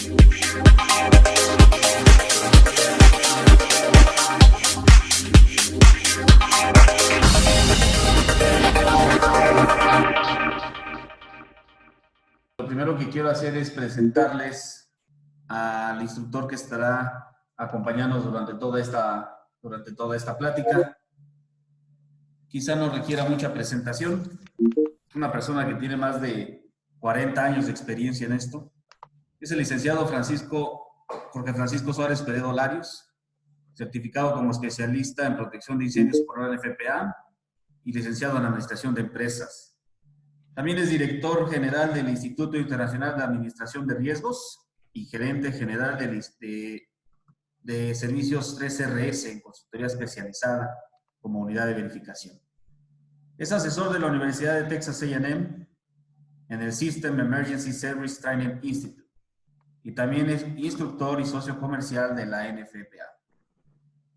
Lo primero que quiero hacer es presentarles al instructor que estará acompañándonos durante toda esta plática. Quizá no requiera mucha presentación. Una persona que tiene más de 40 años de experiencia en esto. Es el licenciado Jorge Francisco Suárez Peredo Larios, certificado como especialista en protección de incendios por la NFPA y licenciado en Administración de Empresas. También es director general del Instituto Internacional de Administración de Riesgos y gerente general de Servicios 3RS en consultoría especializada como unidad de verificación. Es asesor de la Universidad de Texas A&M en el System Emergency Service Training Institute y también es instructor y socio comercial de la NFPA.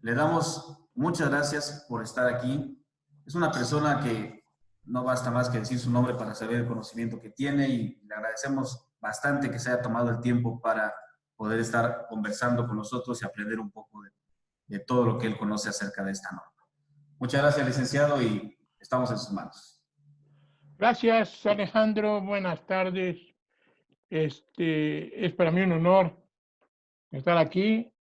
Le damos muchas gracias por estar aquí. Es una persona que no basta más que decir su nombre para saber el conocimiento que tiene y le agradecemos bastante que se haya tomado el tiempo para poder estar conversando con nosotros y aprender un poco de todo lo que él conoce acerca de esta norma. Muchas gracias, licenciado, y estamos en sus manos. Gracias, Alejandro. Buenas tardes. Es para mí un honor estar aquí.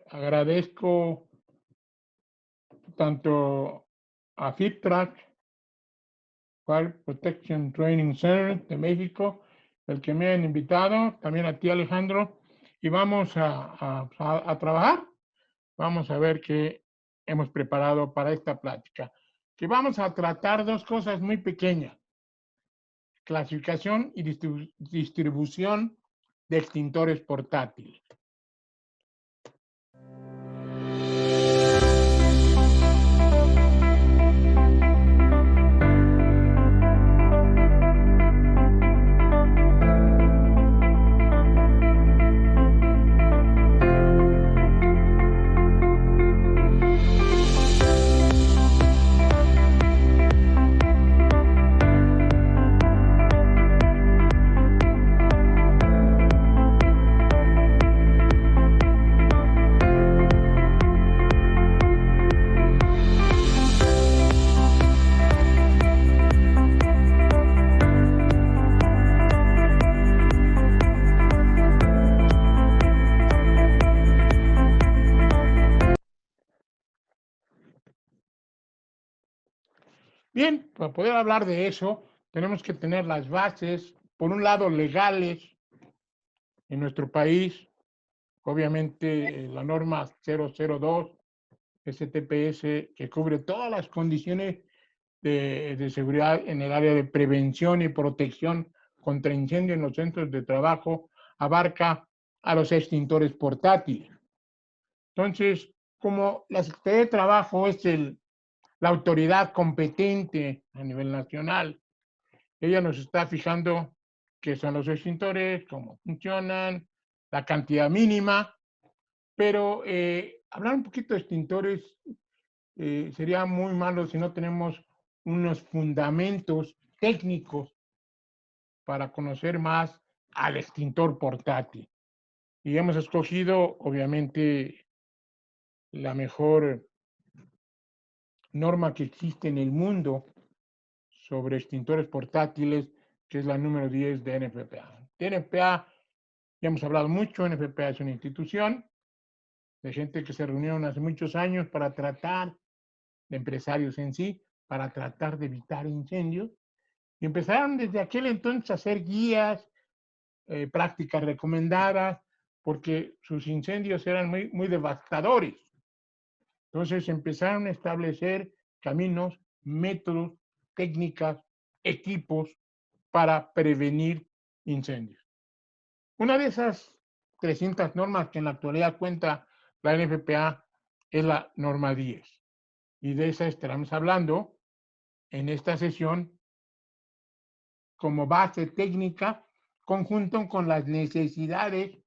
Agradezco tanto a FitTrack, Fire Protection Training Center de México, el que me han invitado, también a ti, Alejandro, y vamos a trabajar. Vamos a ver qué hemos preparado para esta plática, que vamos a tratar dos cosas muy pequeñas: clasificación y distribución de extintores portátiles. Bien, para poder hablar de eso, tenemos que tener las bases, por un lado, legales en nuestro país. Obviamente, la norma 002 STPS, que cubre todas las condiciones de seguridad en el área de prevención y protección contra incendio en los centros de trabajo, abarca a los extintores portátiles. Entonces, como la Secretaría de Trabajo es la autoridad competente a nivel nacional, ella nos está fijando qué son los extintores, cómo funcionan, la cantidad mínima, pero hablar un poquito de extintores sería muy malo si no tenemos unos fundamentos técnicos para conocer más al extintor portátil. Y hemos escogido, obviamente, la mejor norma que existe en el mundo sobre extintores portátiles, que es la número 10 de NFPA. De NFPA ya hemos hablado mucho. NFPA es una institución de gente que se reunieron hace muchos años para tratar, de empresarios en sí, para tratar de evitar incendios. Y empezaron desde aquel entonces a hacer guías, prácticas recomendadas, porque sus incendios eran muy, muy devastadores. Entonces empezaron a establecer caminos, métodos, técnicas, equipos para prevenir incendios. Una de esas 300 normas que en la actualidad cuenta la NFPA es la norma 10. Y de esa estaremos hablando en esta sesión como base técnica, conjunto con las necesidades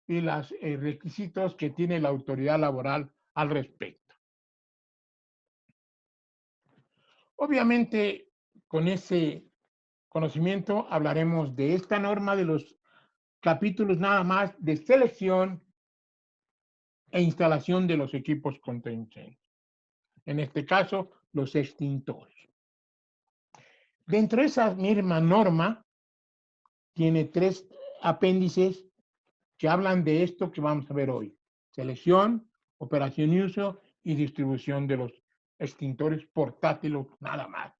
y los requisitos que tiene la autoridad laboral al respecto. Obviamente, con ese conocimiento hablaremos de esta norma, de los capítulos nada más de selección e instalación de los equipos contra incendios. En este caso, los extintores. Dentro de esa misma norma, tiene 3 apéndices que hablan de esto que vamos a ver hoy. Selección, operación y uso y distribución de los extintores portátiles, nada más.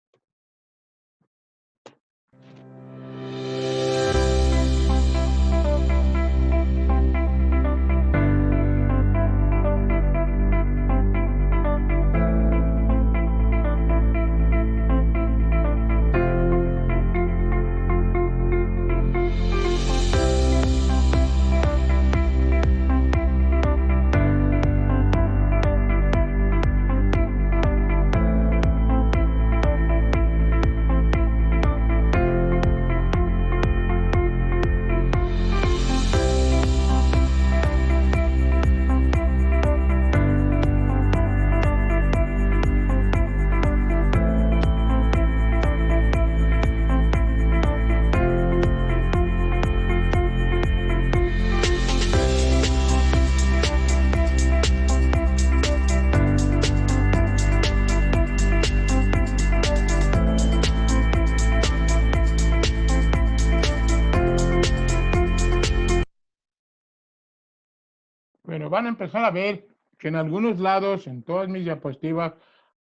Bueno, van a empezar a ver que en algunos lados, en todas mis diapositivas,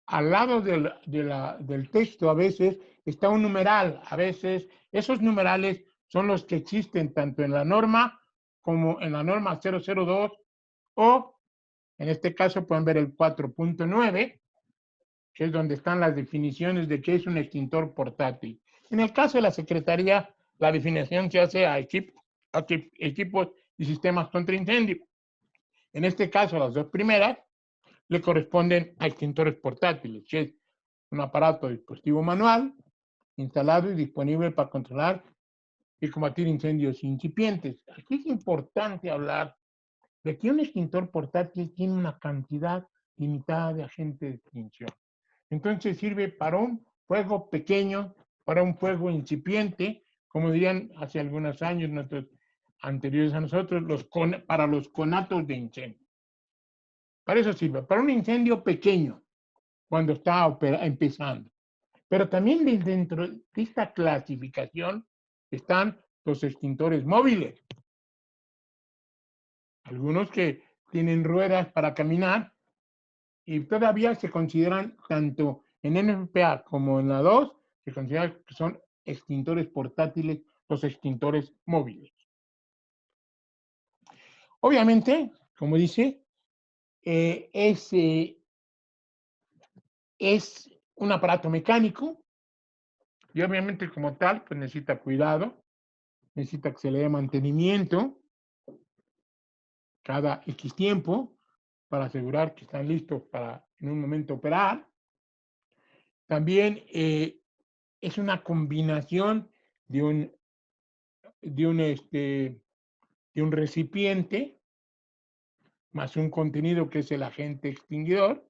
al lado del texto a veces está un numeral. A veces esos numerales son los que existen tanto en la norma como en la norma 002 o en este caso pueden ver el 4.9, que es donde están las definiciones de qué es un extintor portátil. En el caso de la Secretaría, la definición se hace a equipos y sistemas contra incendio. En este caso, las 2 primeras le corresponden a extintores portátiles, que es un aparato dispositivo manual, instalado y disponible para controlar y combatir incendios incipientes. Aquí es importante hablar de que un extintor portátil tiene una cantidad limitada de agentes de extinción. Entonces sirve para un fuego pequeño, para un fuego incipiente, como dirían hace algunos años nuestros anteriores a nosotros, para los conatos de incendio. Para eso sirve, para un incendio pequeño, cuando está empezando. Pero también dentro de esta clasificación están los extintores móviles. Algunos que tienen ruedas para caminar y todavía se consideran, tanto en NFPA como en la 2, se considera que son extintores portátiles, los extintores móviles. Obviamente, como dice, es un aparato mecánico y obviamente como tal, pues necesita cuidado, necesita que se le dé mantenimiento cada X tiempo para asegurar que están listos para en un momento operar. También es una combinación de un recipiente más un contenido que es el agente extinguidor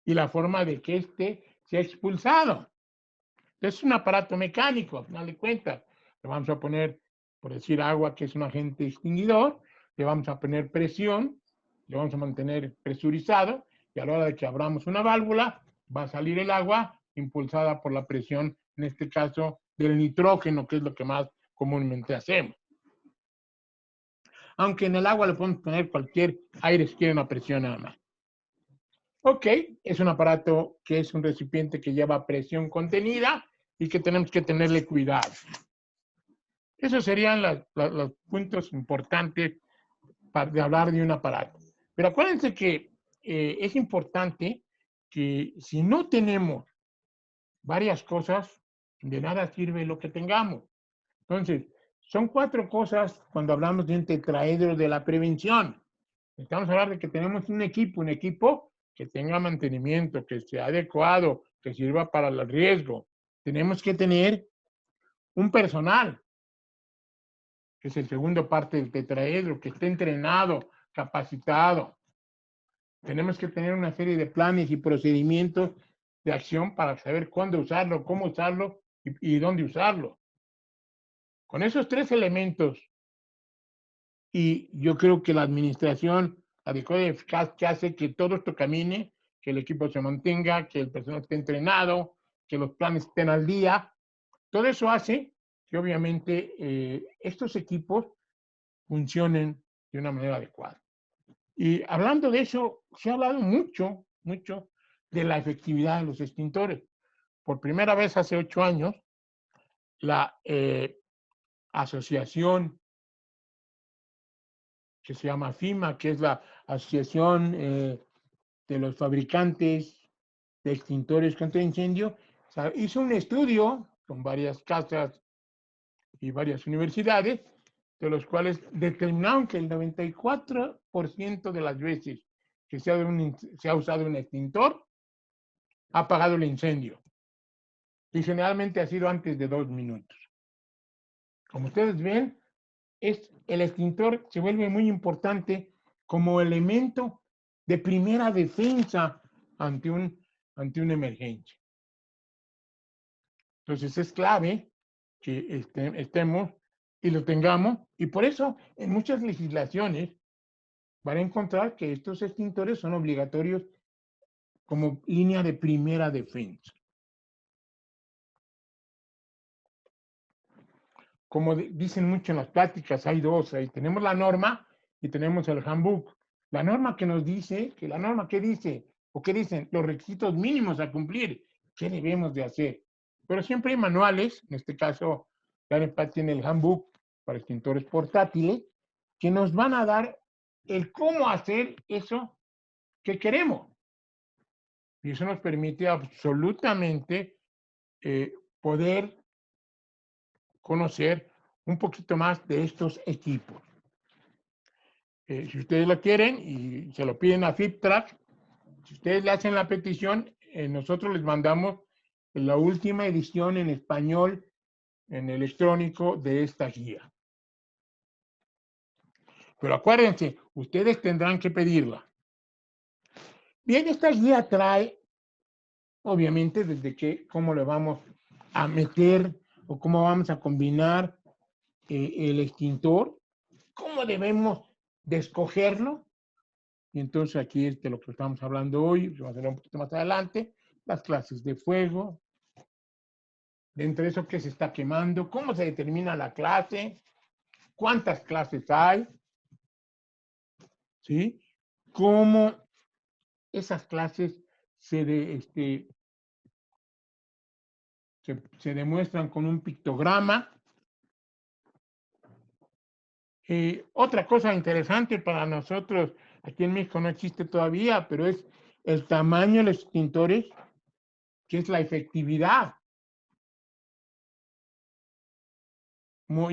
y la forma de que éste sea expulsado. Es un aparato mecánico, a final de cuentas. Le vamos a poner, por decir, agua, que es un agente extinguidor, le vamos a poner presión, le vamos a mantener presurizado y a la hora de que abramos una válvula va a salir el agua impulsada por la presión, en este caso del nitrógeno, que es lo que más comúnmente hacemos. Aunque en el agua le podemos poner cualquier aire si quiere una presión nada más. Ok, es un aparato que es un recipiente que lleva presión contenida y que tenemos que tenerle cuidado. Esos serían los puntos importantes de hablar de un aparato. Pero acuérdense que es importante que si no tenemos varias cosas, de nada sirve lo que tengamos. Entonces, son 4 cosas cuando hablamos de un tetraedro de la prevención. Estamos hablando de que tenemos un equipo que tenga mantenimiento, que sea adecuado, que sirva para el riesgo. Tenemos que tener un personal, que es el segundo parte del tetraedro, que esté entrenado, capacitado. Tenemos que tener una serie de planes y procedimientos de acción para saber cuándo usarlo, cómo usarlo y dónde usarlo. Con esos 3 elementos y yo creo que la administración adecuada y eficaz que hace que todo esto camine, que el equipo se mantenga, que el personal esté entrenado, que los planes estén al día, todo eso hace que obviamente estos equipos funcionen de una manera adecuada. Y hablando de eso, se ha hablado mucho, mucho de la efectividad de los extintores. Por primera vez hace 8 años, la asociación que se llama FIMA, que es la Asociación de los Fabricantes de Extintores contra Incendio, o sea, hizo un estudio con varias casas y varias universidades, de los cuales determinaron que el 94% de las veces que se ha usado un extintor ha apagado el incendio. Y generalmente ha sido antes de 2 minutos. Como ustedes ven, el extintor se vuelve muy importante como elemento de primera defensa ante una emergencia. Entonces es clave que estemos y lo tengamos, y por eso en muchas legislaciones van a encontrar que estos extintores son obligatorios como línea de primera defensa. Como dicen mucho en las pláticas, hay dos, ahí tenemos la norma y tenemos el handbook. La norma que nos dice, que la norma que dice, o que dicen los requisitos mínimos a cumplir, qué debemos de hacer. Pero siempre hay manuales, en este caso, la ANEPAD tiene el handbook para extintores portátiles, que nos van a dar el cómo hacer eso que queremos. Y eso nos permite absolutamente poder conocer un poquito más de estos equipos. Si ustedes lo quieren y se lo piden a FIPTRAC, si ustedes le hacen la petición, nosotros les mandamos la última edición en español, en electrónico de esta guía. Pero acuérdense, ustedes tendrán que pedirla. Bien, esta guía trae, obviamente, desde cómo le vamos a meter o cómo vamos a combinar el extintor, cómo debemos de escogerlo. Y entonces aquí es de lo que estamos hablando hoy, vamos a ver un poquito más adelante, las clases de fuego, dentro de eso que se está quemando, cómo se determina la clase, cuántas clases hay, ¿sí? Cómo esas clases se demuestran con un pictograma. Otra cosa interesante para nosotros, aquí en México no existe todavía, pero es el tamaño de los extintores, que es la efectividad.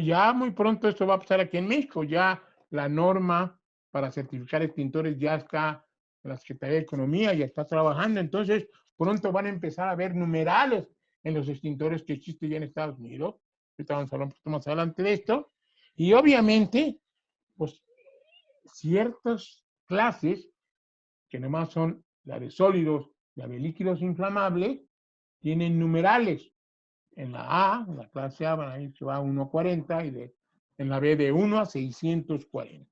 Ya muy pronto esto va a pasar aquí en México, ya la norma para certificar extintores ya está en la Secretaría de Economía, ya está trabajando, entonces pronto van a empezar a ver numerales en los extintores que existen ya en Estados Unidos. Ahorita vamos a hablar un poquito más adelante de esto. Y obviamente, pues ciertas clases, que nomás son la de sólidos, la de líquidos inflamables, tienen numerales. En la A, en la clase A, van a ir, se va a 140 y en la B de 1 a 640.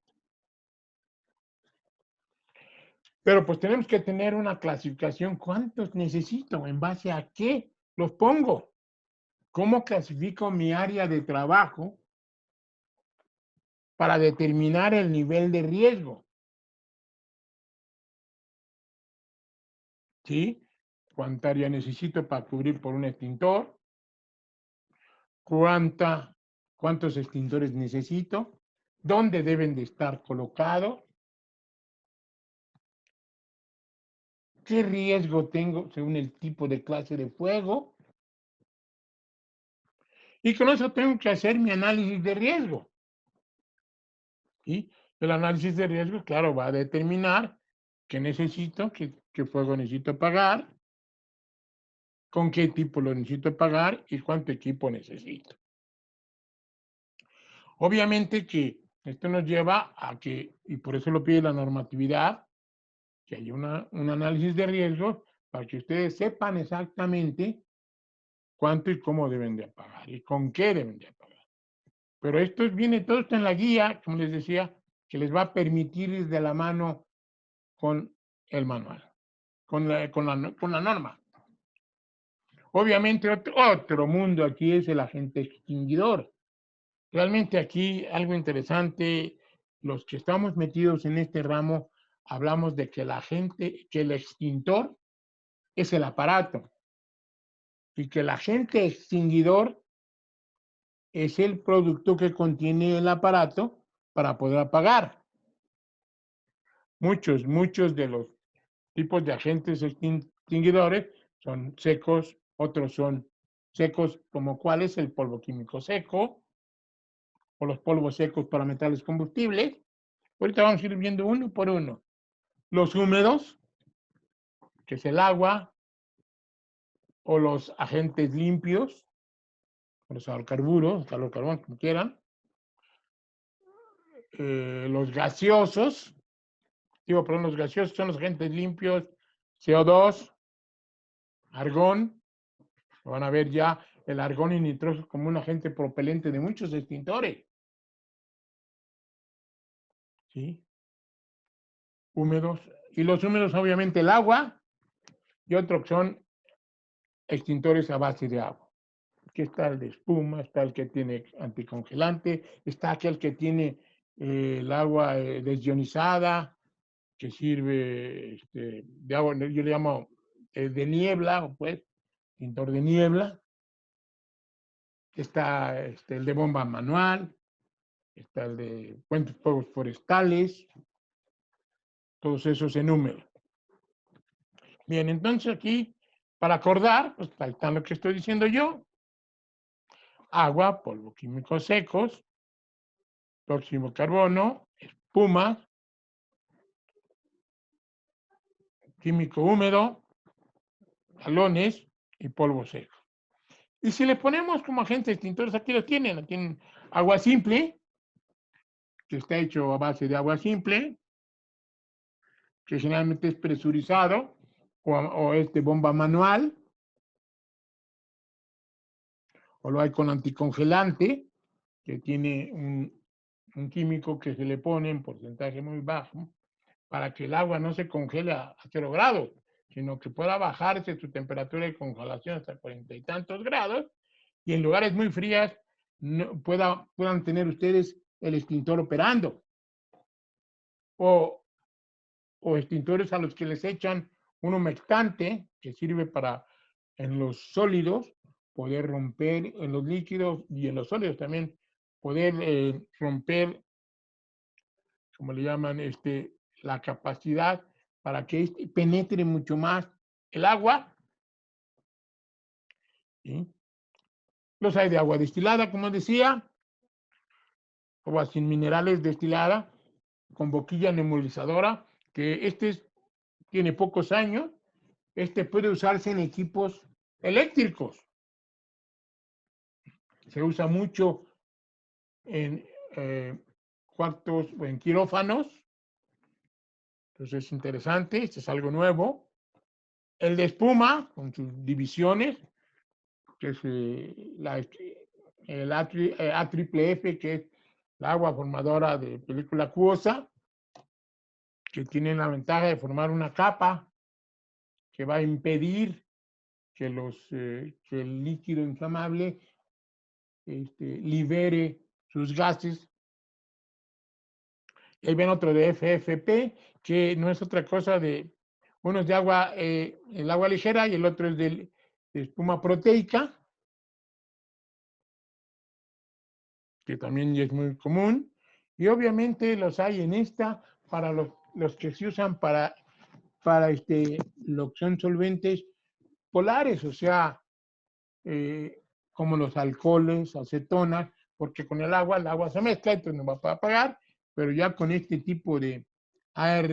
Pero pues tenemos que tener una clasificación. ¿Cuántos necesito? ¿En base a qué los pongo? ¿Cómo clasifico mi área de trabajo para determinar el nivel de riesgo? ¿Sí? ¿Cuánta área necesito para cubrir por un extintor? ¿Cuántos extintores necesito? ¿Dónde deben de estar colocados? ¿Qué riesgo tengo según el tipo de clase de fuego? Y con eso tengo que hacer mi análisis de riesgo. Y el análisis de riesgo, claro, va a determinar qué necesito, qué fuego necesito apagar, con qué tipo lo necesito apagar y cuánto equipo necesito. Obviamente que esto nos lleva a que, y por eso lo pide la normatividad, que haya un análisis de riesgo para que ustedes sepan exactamente cuánto y cómo deben de apagar y con qué deben de apagar. Pero todo está en la guía, como les decía, que les va a permitir ir de la mano con el manual, con la norma. Obviamente, otro mundo aquí es el agente extinguidor. Realmente aquí algo interesante, los que estamos metidos en este ramo, hablamos de que que el extintor es el aparato y que el agente extinguidor es el producto que contiene el aparato para poder apagar. Muchos de los tipos de agentes extinguidores son secos, otros son secos como cuál es el polvo químico seco o los polvos secos para metales combustibles. Ahorita vamos a ir viendo uno por uno. Los húmedos, que es el agua, o los agentes limpios, los hidrocarburos, como quieran. Los gaseosos, los gaseosos son los agentes limpios, CO2, argón. Van a ver ya el argón y nitrógeno como un agente propelente de muchos extintores. ¿Sí? Húmedos. Y los húmedos, obviamente, el agua y otros que son extintores a base de agua. Aquí está el de espuma, está el que tiene anticongelante, está aquel que tiene el agua desionizada, que sirve de agua, yo le llamo de niebla, pues, extintor de niebla. Está el de bomba manual, está el de fuegos forestales, todos esos en húmedo. Bien, entonces aquí, para acordar, pues está lo que estoy diciendo yo. Agua, polvo químicos secos, tóxico carbono, espuma, químico húmedo, galones y polvo seco. Y si le ponemos como agentes extintores, aquí lo tienen agua simple, que está hecho a base de agua simple, que generalmente es presurizado, o es de bomba manual, o lo hay con anticongelante, que tiene un químico que se le pone en porcentaje muy bajo, para que el agua no se congele a 0 grados, sino que pueda bajarse su temperatura de congelación hasta 40 y tantos grados, y en lugares muy frías puedan tener ustedes el extintor operando. O extintores a los que les echan un humectante que sirve para en los sólidos poder romper, en los líquidos y en los sólidos también poder romper, como le llaman, la capacidad para que penetre mucho más el agua. ¿Sí? Los hay de agua destilada, como decía, agua sin minerales destilada, con boquilla nebulizadora, que tiene pocos años. Puede usarse en equipos eléctricos. Se usa mucho en cuartos o en quirófanos. Entonces es interesante, es algo nuevo. El de espuma, con sus divisiones, que es el AFFF, que es la agua formadora de película acuosa, que tiene la ventaja de formar una capa que va a impedir que el líquido inflamable libere sus gases. Y ahí ven otro de FFP, que no es otra cosa uno es de agua, el agua ligera, y el otro es de espuma proteica, que también es muy común. Y obviamente los hay en para los que se usan para lo que son solventes polares, o sea, como los alcoholes, acetonas, porque con el agua se mezcla, entonces no va a apagar, pero ya con este tipo de AR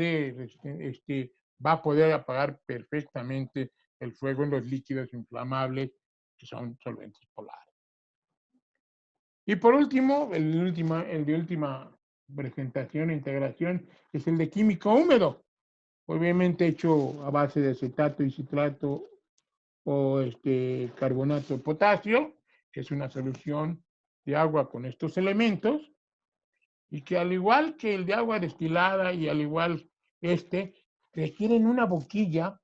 va a poder apagar perfectamente el fuego en los líquidos inflamables que son solventes polares. Y por último, el de última presentación e integración es el de químico húmedo, obviamente hecho a base de acetato y citrato o carbonato de potasio, que es una solución de agua con estos elementos y que al igual que el de agua destilada y al igual requieren una boquilla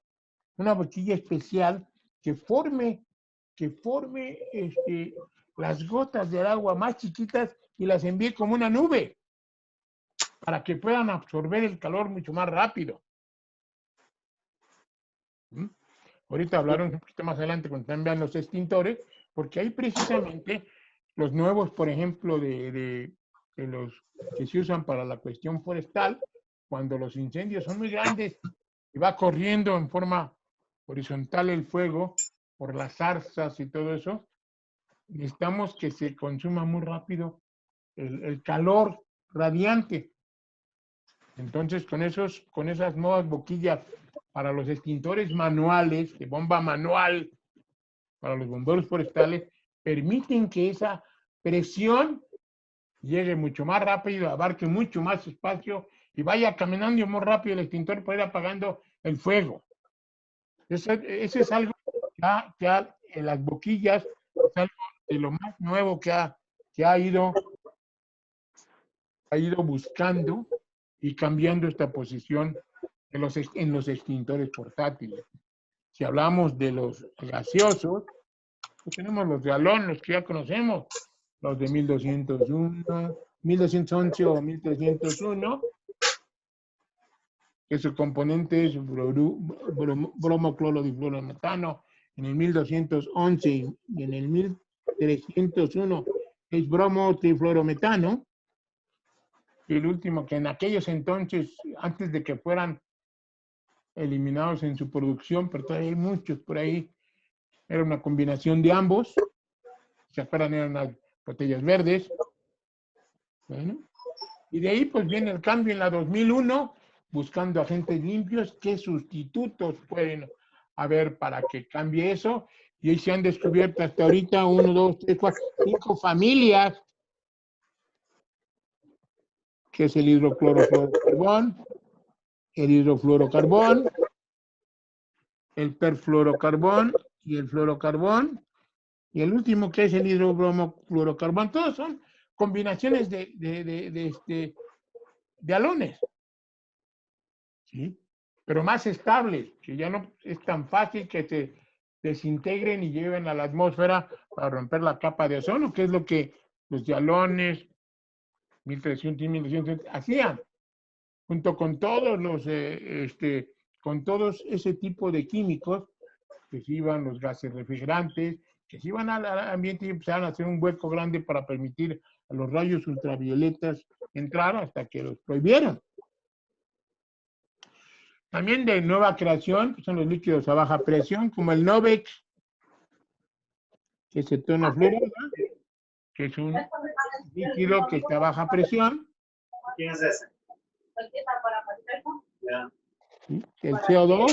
especial que forme las gotas del agua más chiquitas y las envíe como una nube para que puedan absorber el calor mucho más rápido. ¿Mm? Ahorita hablaron un poquito más adelante cuando vean los extintores, porque hay precisamente los nuevos, por ejemplo, de los que se usan para la cuestión forestal, cuando los incendios son muy grandes y va corriendo en forma horizontal el fuego por las zarzas y todo eso, necesitamos que se consuma muy rápido el calor radiante. Entonces, con esas nuevas boquillas para los extintores manuales, de bomba manual, para los bomberos forestales, permiten que esa presión llegue mucho más rápido, abarque mucho más espacio y vaya caminando muy rápido el extintor para ir apagando el fuego. Eso es algo en las boquillas, es algo de lo más nuevo que ha ido buscando y cambiando esta posición en los extintores portátiles. Si hablamos de los gaseosos, pues tenemos los galones, los que ya conocemos, los de 1201, 1211 o 1301, que su componente es bromoclorodifluorometano, en el 1211 y en el 1301 es bromotrifluorometano, y el último que en aquellos entonces, antes de que fueran eliminados en su producción, pero todavía hay muchos por ahí, era una combinación de ambos, ¿se acuerdan? Eran las botellas verdes. Bueno, y de ahí pues viene el cambio en la 2001, buscando agentes limpios, qué sustitutos pueden haber para que cambie eso, y ahí se han descubierto hasta ahorita 1, 2, 3, 4, 5 familias, que es el hidroclorofluorocarbón, el hidrofluorocarbón, el perfluorocarbón y el fluorocarbón, y el último que es el hidrobromofluorocarbón. Todos son combinaciones de halones, ¿sí? Pero más estables, que ya no es tan fácil que se desintegren y lleven a la atmósfera para romper la capa de ozono, que es lo que los halones 1300 y 1200 hacían, junto con con todos ese tipo de químicos que se iban, los gases refrigerantes, que se iban al ambiente y empezaron a hacer un hueco grande para permitir a los rayos ultravioletas entrar hasta que los prohibieron. También de nueva creación son los líquidos a baja presión, como el Novex, que es cetona fluorada, que es un líquido que está a baja presión. ¿Quién es ese? ¿Sí? El CO2,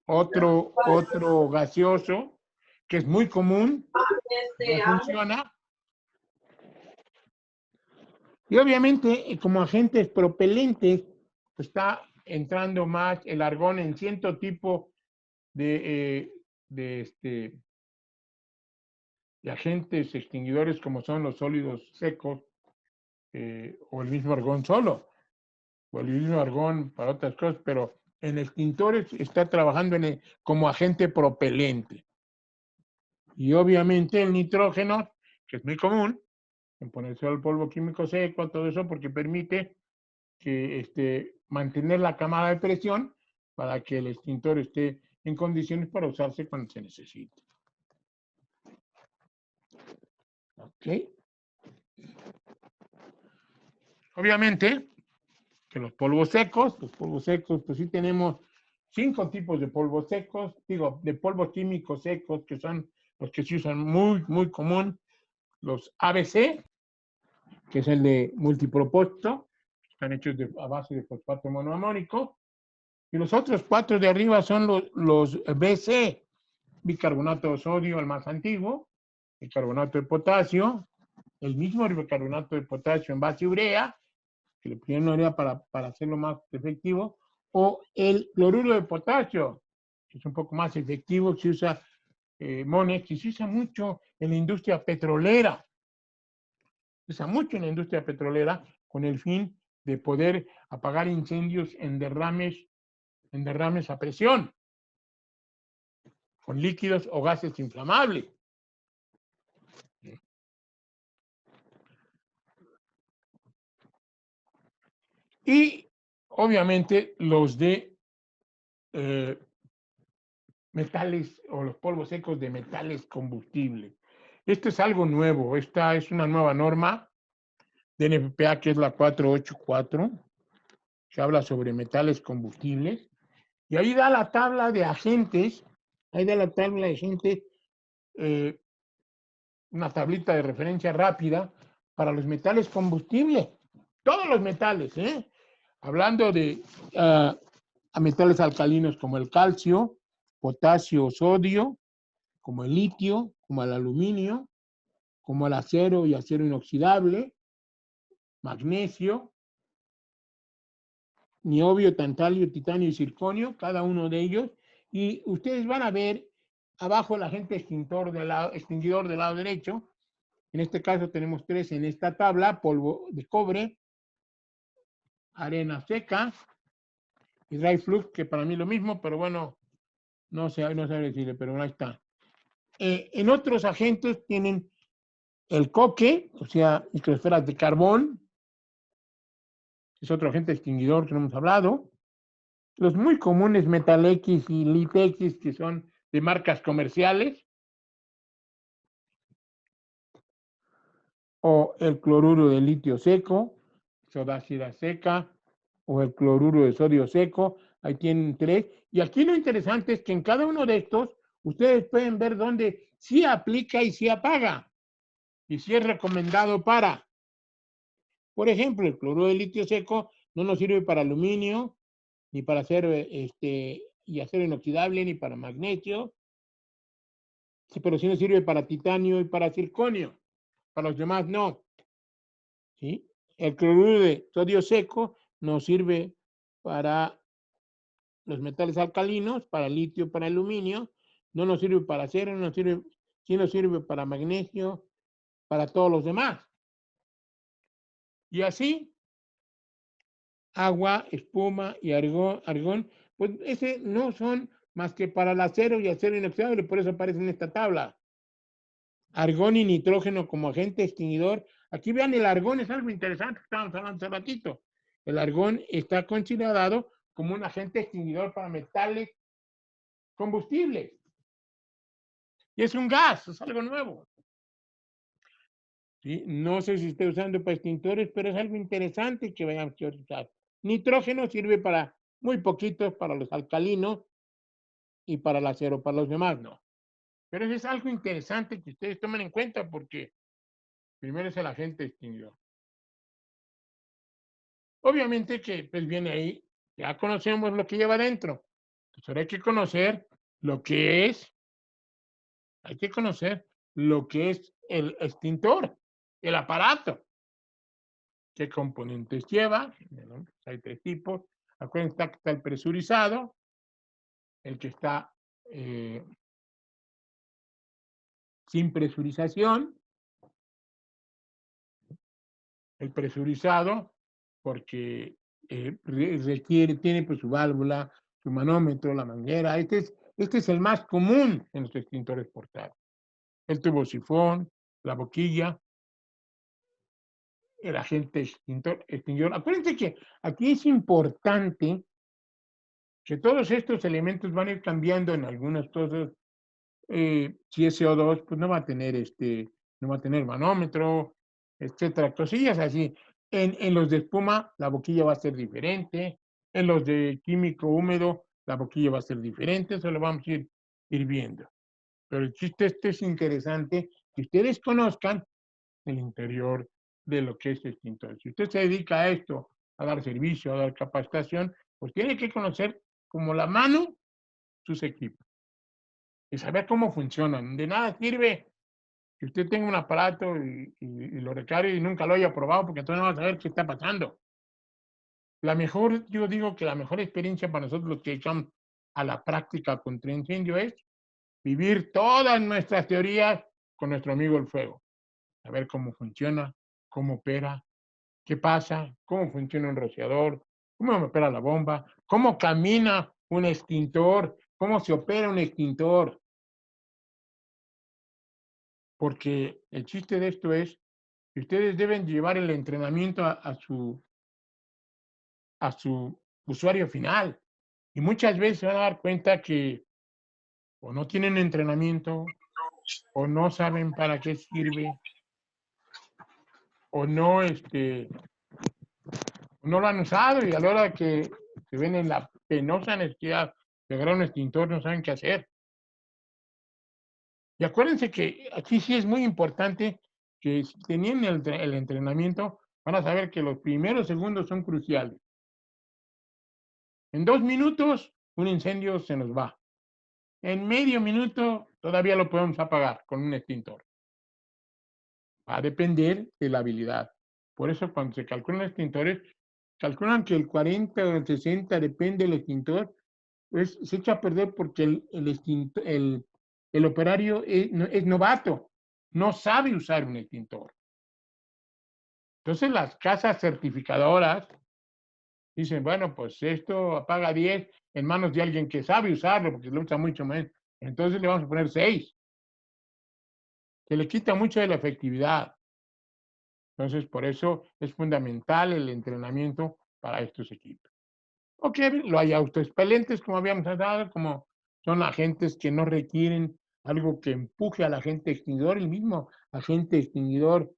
otro gaseoso, que es muy común, no funciona. Y obviamente, como agentes propelentes, pues está entrando más el argón en cierto tipo de agentes extinguidores, como son los sólidos secos, o el mismo argón solo, o el mismo argón para otras cosas, pero en extintores está trabajando como agente propelente. Y obviamente el nitrógeno, que es muy común, en ponerse al polvo químico seco, todo eso, porque permite que mantener la cámara de presión para que el extintor esté en condiciones para usarse cuando se necesite. ¿Ok? Obviamente que los polvos secos, pues sí tenemos 5 tipos de polvos secos, de polvos químicos secos, que son los que se usan muy, muy común, los ABC, que es el de multipropósito, están hechos a base de fosfato monoamónico, y los otros 4 de arriba son los BC, bicarbonato de sodio, el más antiguo, el carbonato de potasio, el mismo bicarbonato de potasio en base urea, que le pusieron urea para hacerlo más efectivo, o el cloruro de potasio, que es un poco más efectivo, se usa Monex, y se usa mucho en la industria petrolera, usa mucho en la industria petrolera con el fin de poder apagar incendios en derrames a presión, con líquidos o gases inflamables. Y obviamente los de metales o los polvos secos de metales combustibles. Esto es algo nuevo, esta es una nueva norma de NFPA que es la 484, que habla sobre metales combustibles, y ahí da la tabla de agentes, eh, una tablita de referencia rápida para los metales combustibles, todos los metales, hablando de a metales alcalinos como el calcio, potasio, sodio, como el litio, como el aluminio, como el acero y acero inoxidable, magnesio, niobio, tantalio, titanio y circonio, cada uno de ellos. Y ustedes van a ver abajo el agente extinguidor del lado derecho. En este caso tenemos 3 en esta tabla: polvo de cobre, arena seca y dry flux, que para mí es lo mismo, pero bueno, no sé decirle, pero ahí está. En otros agentes tienen el coque, o sea, microesferas de carbón, es otro agente extinguidor que no hemos hablado. Los muy comunes Metal X y Lit X, que son de marcas comerciales, o el cloruro de litio seco, soda ácida seca, o el cloruro de sodio seco. Ahí tienen 3. Y aquí lo interesante es que en cada uno de estos ustedes pueden ver dónde sí aplica y sí apaga, y sí es recomendado para. Por ejemplo, el cloruro de litio seco no nos sirve para aluminio, ni para acero y acero inoxidable, ni para magnesio, sí, pero sí nos sirve para titanio y para circonio. Para los demás no. ¿Sí? El cloruro de sodio seco nos sirve para los metales alcalinos, para litio, para aluminio, no nos sirve para acero, sí nos sirve para magnesio, para todos los demás. Y así, agua, espuma y argón, pues ese no son más que para el acero y acero inoxidable, por eso aparece en esta tabla. Argón y nitrógeno como agente extinguidor. Aquí vean, el argón es algo interesante que estábamos hablando hace ratito. El argón está considerado como un agente extinguidor para metales combustibles. Y es un gas, es algo nuevo. ¿Sí? No sé si estoy usando para extintores, pero es algo interesante que vayamos a usar. Nitrógeno sirve para muy poquitos, para los alcalinos y para el acero, para los demás no. Pero eso es algo interesante que ustedes tomen en cuenta porque primero es el agente extinguidor. Obviamente que pues viene ahí, ya conocemos lo que lleva adentro. Entonces ahora hay que conocer lo que es, el extintor, el aparato. ¿Qué componentes lleva? Bueno, hay 3 tipos. Acuérdense que está el presurizado, el que está sin presurización, el presurizado, porque tiene pues su válvula, su manómetro, la manguera. Este es el más común en los extintores portátiles. El tubo sifón, la boquilla, el agente extinguidor. Acuérdense que aquí es importante que todos estos elementos van a ir cambiando en algunas cosas. Si es CO2, pues no va a tener manómetro, etcétera, cosillas así. En los de espuma, la boquilla va a ser diferente. En los de químico húmedo, la boquilla va a ser diferente. Eso lo vamos a ir viendo. Pero el chiste es interesante que ustedes conozcan el interior de lo que es extintor. Si usted se dedica a esto, a dar servicio, a dar capacitación, pues tiene que conocer como la mano sus equipos y saber cómo funcionan. De nada sirve que usted tenga un aparato y lo recargue y nunca lo haya probado porque entonces no va a saber qué está pasando. Yo digo que la mejor experiencia para nosotros los que echamos a la práctica contra incendio es vivir todas nuestras teorías con nuestro amigo el fuego, saber cómo funciona, cómo opera, qué pasa, cómo funciona un rociador, cómo opera la bomba, cómo camina un extintor, cómo se opera un extintor. Porque el chiste de esto es que ustedes deben llevar el entrenamiento a su usuario final. Y muchas veces se van a dar cuenta que o no tienen entrenamiento, o no saben para qué sirve, o no, no lo han usado y a la hora que se ven en la penosa necesidad de agarrar un extintor no saben qué hacer. Y acuérdense que aquí sí es muy importante que si tenían el entrenamiento, van a saber que los primeros segundos son cruciales. En 2 minutos, un incendio se nos va. En medio minuto, todavía lo podemos apagar con un extintor. Va a depender de la habilidad. Por eso, cuando se calculan extintores, calculan que el 40 o el 60, depende del extintor, pues se echa a perder porque el operario es novato, no sabe usar un extintor. Entonces, las casas certificadoras dicen, bueno, pues esto apaga 10 en manos de alguien que sabe usarlo, porque lo usa mucho más. Entonces le vamos a poner 6. Se le quita mucho de la efectividad. Entonces, por eso es fundamental el entrenamiento para estos equipos. Ok, lo hay autoexpelentes, como habíamos hablado, como son agentes que no requieren algo que empuje al agente extinguidor. El mismo agente extinguidor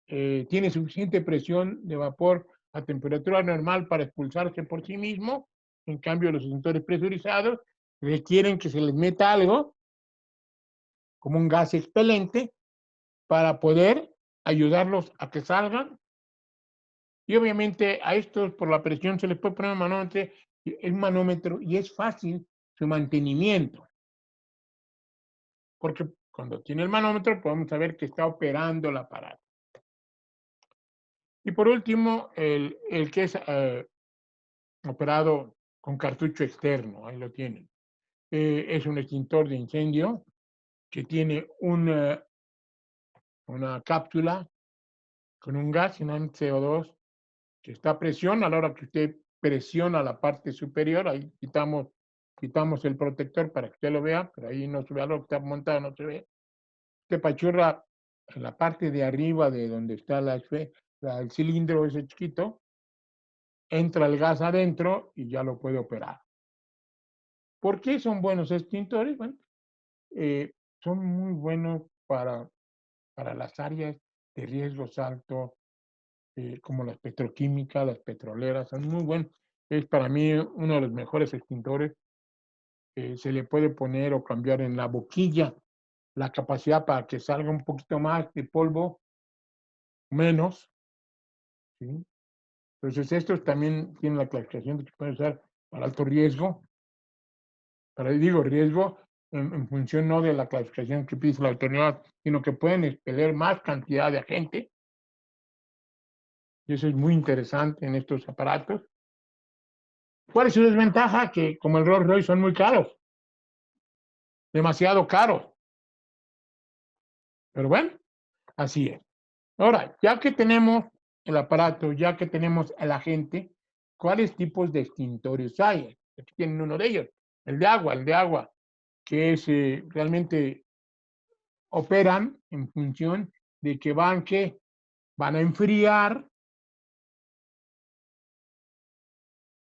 tiene suficiente presión de vapor a temperatura normal para expulsarse por sí mismo. En cambio, los extintores presurizados requieren que se les meta algo, como un gas expelente, para poder ayudarlos a que salgan. Y obviamente a estos, por la presión, se les puede poner un manómetro y es fácil su mantenimiento. Porque cuando tiene el manómetro podemos saber que está operando el aparato. Y por último, el que es operado con cartucho externo, ahí lo tienen. Es un extintor de incendio que tiene una cápsula con un gas, generalmente CO2, que está a presión. A la hora que usted presiona la parte superior, ahí quitamos el protector para que usted lo vea, pero ahí no se ve, a lo que está montado no se ve. Usted pachurra en la parte de arriba de donde está el cilindro ese chiquito, entra el gas adentro y ya lo puede operar. ¿Por qué son buenos extintores? Bueno, son muy buenos para las áreas de riesgos altos, como las petroquímicas, las petroleras, son muy buenos. Es para mí uno de los mejores extintores. Se le puede poner o cambiar en la boquilla la capacidad para que salga un poquito más de polvo, menos, ¿sí? Entonces, estos también tienen la clasificación de que pueden usar para alto riesgo. Para digo riesgo en función no de la clasificación que pide la autoridad, sino que pueden expeler más cantidad de agente. Y eso es muy interesante en estos aparatos. ¿Cuál es su desventaja? Que como el Rolls Royce son muy caros, demasiado caros. Pero bueno, así es. Ahora, ya que tenemos el aparato, ya que tenemos el agente, ¿cuáles tipos de extintores hay? Aquí tienen uno de ellos, el de agua, que es realmente operan en función de que van a enfriar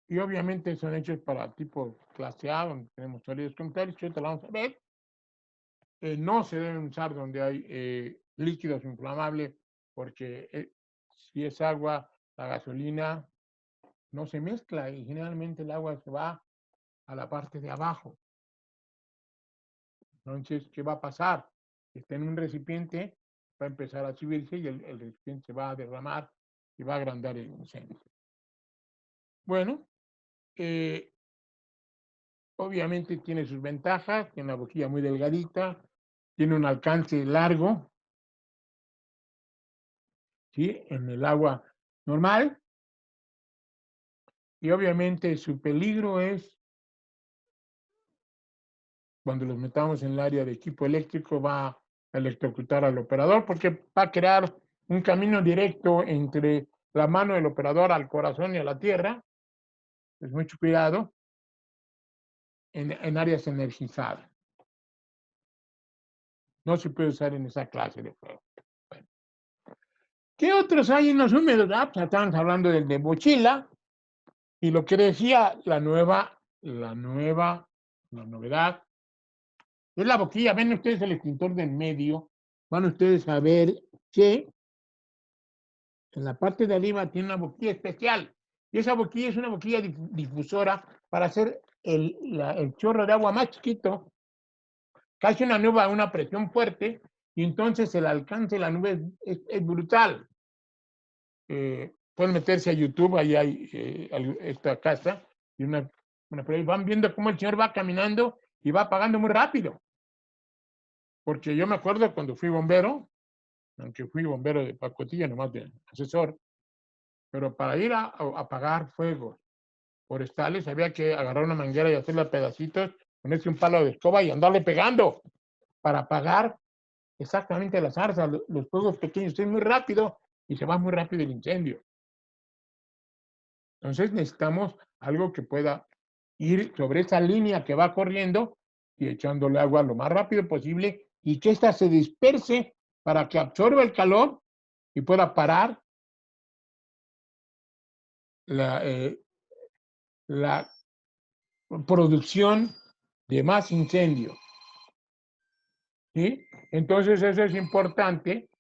y obviamente son hechos para tipo clase A, donde tenemos sólidos comunitarios, que ahorita lo vamos a ver. No se deben usar donde hay líquidos inflamables, porque si es agua, la gasolina no se mezcla y generalmente el agua se va a la parte de abajo. Entonces, ¿qué va a pasar? Está en un recipiente, va a empezar a subirse y el recipiente se va a derramar y va a agrandar el incendio. Bueno, obviamente tiene sus ventajas, tiene una boquilla muy delgadita, tiene un alcance largo, ¿sí? En el agua normal. Y obviamente su peligro es cuando los metamos en el área de equipo eléctrico, va a electrocutar al operador porque va a crear un camino directo entre la mano del operador al corazón y a la tierra. Pues mucho cuidado en áreas energizadas. No se puede usar en esa clase de fuego. Bueno. ¿Qué otros hay en los húmedos? Pues estamos hablando del de mochila y lo que decía la novedad es la boquilla. Ven ustedes el extintor del medio, van ustedes a ver que en la parte de arriba tiene una boquilla especial. Y esa boquilla es una boquilla difusora para hacer el chorro de agua más chiquito. Casi una nube a una presión fuerte y entonces el alcance de la nube es brutal. Pueden meterse a YouTube, ahí hay esta casa y van viendo cómo el señor va caminando y va apagando muy rápido. Porque yo me acuerdo cuando fui bombero, aunque fui bombero de pacotilla, nomás de asesor, pero para ir a apagar fuegos forestales había que agarrar una manguera y hacerle a pedacitos, ponerse un palo de escoba y andarle pegando para apagar exactamente la zarza. Los fuegos pequeños es muy rápido y se va muy rápido el incendio. Entonces necesitamos algo que pueda ir sobre esa línea que va corriendo y echándole agua lo más rápido posible y que ésta se disperse para que absorba el calor y pueda parar la producción de más incendios. ¿Sí? Entonces eso es importante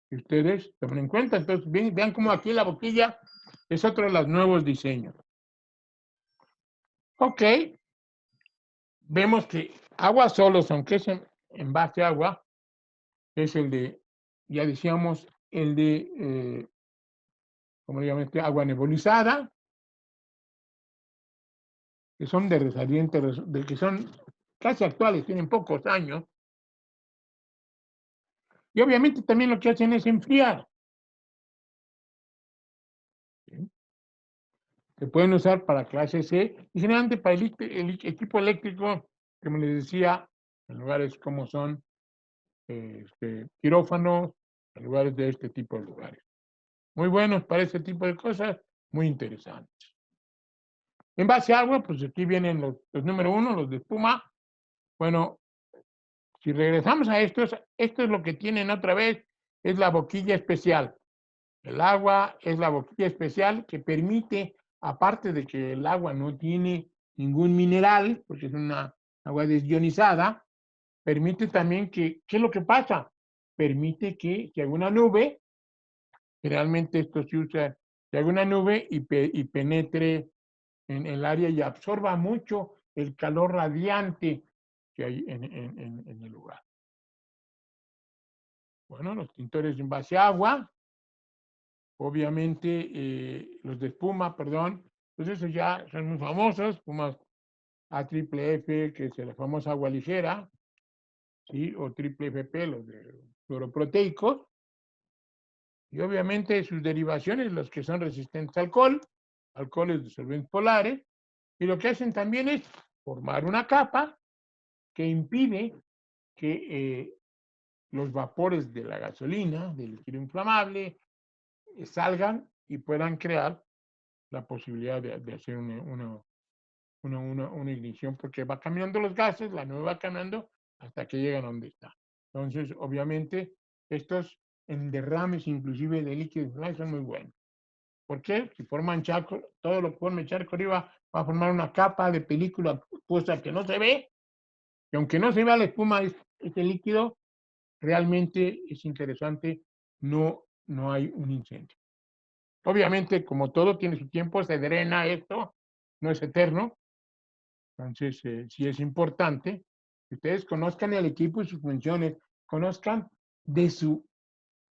que ustedes tomen en cuenta. Entonces vean cómo aquí la boquilla es otro de los nuevos diseños. Ok, vemos que agua solos, aunque es en base a agua, es el de, ya decíamos, el de, ¿cómo le llaman? Agua nebulizada, que son de resaliente, que son casi actuales, tienen pocos años. Y obviamente también lo que hacen es enfriar. ¿Sí? Se pueden usar para clase C y generalmente para el equipo eléctrico, como les decía, en lugares como son quirófanos, en lugares de este tipo de lugares. Muy buenos para este tipo de cosas, muy interesantes. En base a agua, pues aquí vienen los número 1, los de espuma. Bueno, si regresamos a estos, esto es lo que tienen otra vez, es la boquilla especial. El agua es la boquilla especial que permite, aparte de que el agua no tiene ningún mineral, porque es una agua desionizada, permite también que, ¿qué es lo que pasa? Permite que haga una nube, generalmente esto se usa, que haga una nube y penetre en el área y absorba mucho el calor radiante que hay en el lugar. Bueno, los tintores en base a agua, obviamente los de espuma, perdón, pues esos ya son muy famosos, espumas AFFF, que es la famosa agua ligera, ¿sí? O triple FP, los de fluoroproteicos, y obviamente sus derivaciones, los que son resistentes al alcohol, alcoholes de solventes polares, y lo que hacen también es formar una capa que impide que los vapores de la gasolina, del líquido inflamable, salgan y puedan crear la posibilidad de hacer una ignición, porque va cambiando los gases, la nube va cambiando hasta que llegan a donde está. Entonces, obviamente, estos en derrames inclusive de líquido inflamable son muy buenos. ¿Por qué? Si forman charco, todo lo que forme charco arriba va a formar una capa de película puesta que no se ve, y aunque no se vea la espuma, este líquido, realmente es interesante, no hay un incendio. Obviamente, como todo tiene su tiempo, se drena esto, no es eterno. Entonces, sí es importante que ustedes conozcan el equipo y sus funciones, conozcan de su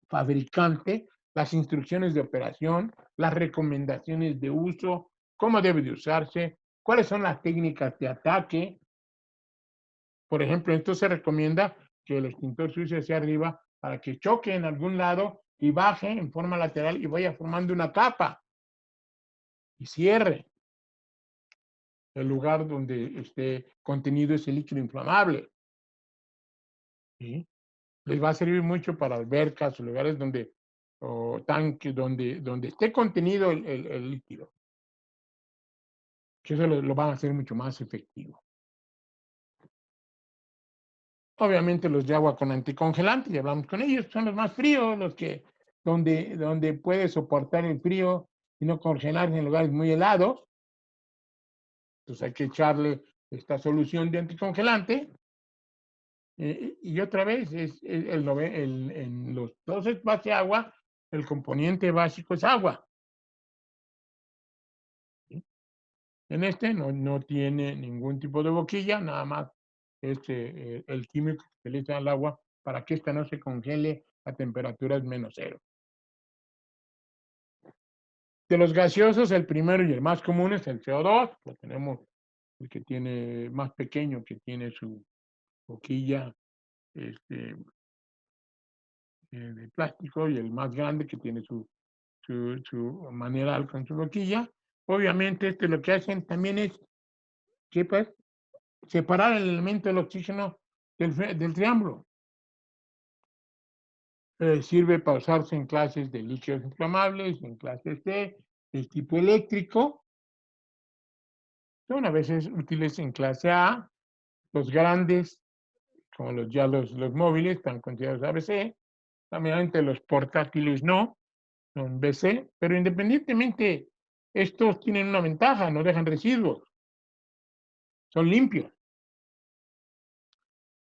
fabricante las instrucciones de operación, las recomendaciones de uso, cómo debe de usarse, cuáles son las técnicas de ataque. Por ejemplo, esto se recomienda que el extintor se use hacia arriba para que choque en algún lado y baje en forma lateral y vaya formando una capa y cierre el lugar donde esté contenido ese líquido inflamable. ¿Sí? Les va a servir mucho para albercas o lugares donde o tanque donde esté contenido el líquido, que eso lo van a hacer mucho más efectivo. Obviamente los de agua con anticongelante, ya hablamos con ellos, son los más fríos, los que donde puede soportar el frío y no congelarse en lugares muy helados. Entonces hay que echarle esta solución de anticongelante. Y otra vez, en los dos es base agua, el componente básico es agua. ¿Sí? En este no tiene ningún tipo de boquilla, nada más el químico que se le echa al agua para que ésta no se congele a temperaturas -0. De los gaseosos, el primero y el más común es el CO2, lo tenemos el que tiene más pequeño, que tiene su boquilla de plástico, y el más grande que tiene su manera con su boquilla. Obviamente, lo que hacen también es que, pues, separar el elemento del oxígeno del triángulo. Sirve para usarse en clases de líquidos inflamables, en clases del tipo eléctrico. Son a veces útiles en clase A. Los grandes, como los móviles, están considerados ABC. También los portátiles no, son BC. Pero independientemente, estos tienen una ventaja, no dejan residuos. Son limpios.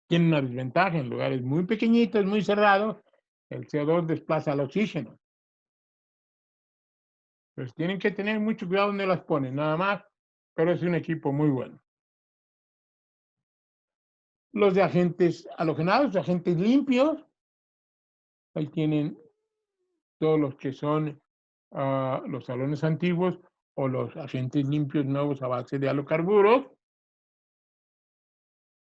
Tienen una desventaja en lugares muy pequeñitos, muy cerrados. El CO2 desplaza al oxígeno. Pues tienen que tener mucho cuidado donde las ponen, nada más, pero es un equipo muy bueno. Los de agentes halogenados, agentes limpios, ahí tienen todos los que son los salones antiguos o los agentes limpios nuevos a base de halocarburos.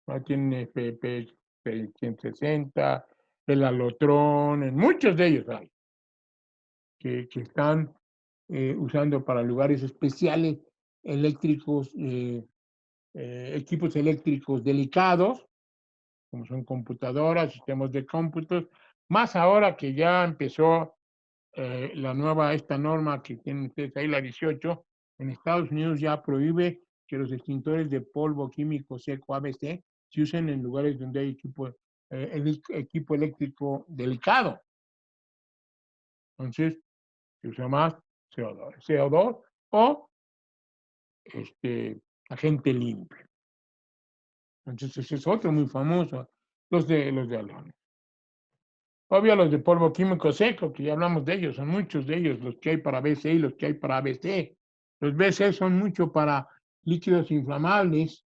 Ahí tienen PP 660, el alotrón, en muchos de ellos hay, que están usando para lugares especiales eléctricos, equipos eléctricos delicados, como son computadoras, sistemas de cómputos, más ahora que ya empezó esta norma que tienen ustedes ahí, la 18, en Estados Unidos ya prohíbe que los extintores de polvo químico seco ABC se usen en lugares donde hay equipo eléctrico delicado. Entonces, se usa más CO2 o agente limpio. Entonces, ese es otro muy famoso, los de halones. Obvio, los de polvo químico seco, que ya hablamos de ellos, son muchos de ellos, los que hay para BC y los que hay para ABC. Los BC son mucho para líquidos inflamables,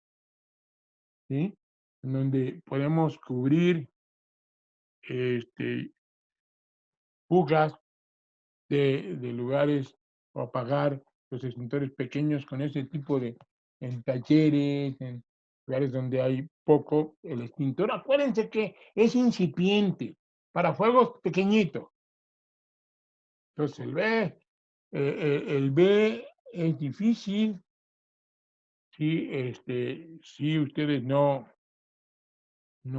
¿sí? En donde podemos cubrir fugas de lugares o apagar los extintores pequeños con ese tipo en talleres, en lugares donde hay poco el extintor. Acuérdense que es incipiente para fuegos pequeñitos. Entonces el B es difícil si ustedes no